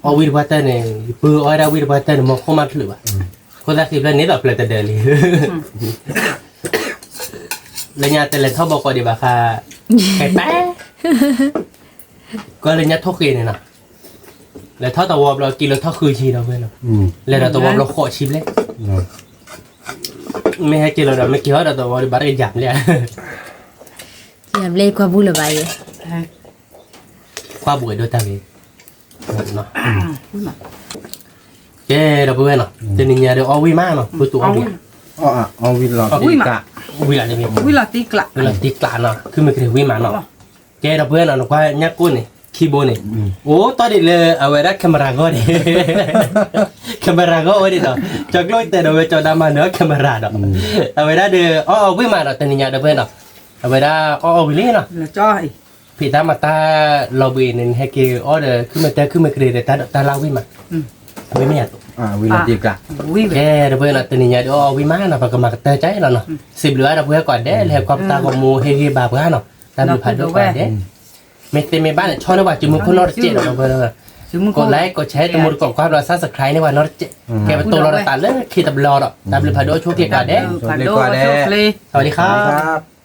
Speaker 1: เอาวิ่งพัฒน์เนี่ยปื้อเอาได้วิ่งพัฒน์เนี่ยมันเข้ามาถึงว่ะคนละสิบแล้วนี่แบบเลยแต่เดินเลยเลยเนี่ยแต่เลยท่อบอกว่าดีบ่าค่ะแค่แป๊ะก็เลยเนี่ยท่อคืนเนี่ยนะแล้วท่อตะวอบเรากินแล้วท่อคืนชีเราเพื่อนเนาะแล้วเราตะวอบเราขอชิมเลยไม่ให้กินเราไม่กินเราตะวอบบ้ากันหยาบเลย
Speaker 4: อย่าเล่นความพูดเลยไป
Speaker 1: qua buổi đôi ta về nó cái đó bữa nào thì mình nhà được ovi má nó bữa tụ ovi
Speaker 2: อ๋อเอาวินหลอด
Speaker 3: วิ่งมา
Speaker 1: ovi là gì vậy
Speaker 3: วิ่งละตีกละ
Speaker 1: là tí cả nó cứ mình cái ovi má nó cái đó bữa nào nó qua nhắc cô này keyboard này ô tao đi là ở đây camera gọi đi camera gọi đi đó cho lôi từ đầu cho đam mà nữa camera đó ở đây được ovi má nó thì nhà được bữa nào ở đây ovi lý nó
Speaker 3: แล้วจ้อย
Speaker 1: พี่ตามาตาเราบีนึงให้กี่ออเดอร์ขึ้นมาแต่ขึ้นมาเกรดตาเราวิ่งมาวิ่งไม่อยาก
Speaker 2: วินหลอดตีกะ
Speaker 3: วิ่ง
Speaker 1: แกเดี๋ยวเพื่อนเราตัวนี้เนี่ยเดี๋ยววิ่งมาเนาะปากกามาเตะใจเราเนาะสิบเหลือเราเพื่อนก่อนเด้แล้วความตาของมูเฮบาเพื่อนเนาะตามดูผ่านด้วยก่อนเด้ไม่เต็มไม่บ้านชอบนะว่าจุ่มคนนอร์เจ็ดเราเพื่อนกดไลค์กดแชร์ตัวมูลกดความเราซับสไครต์ในว่านอร์เจ็ดแกเป็นตัวเราตัดเลยคิดตับรอเนาะตามดูผ่านด้วยช่วงเกี่ยวกับเด้
Speaker 3: ผ่านโดนโชคเลย
Speaker 1: สวัสดีครับ
Speaker 2: ครับ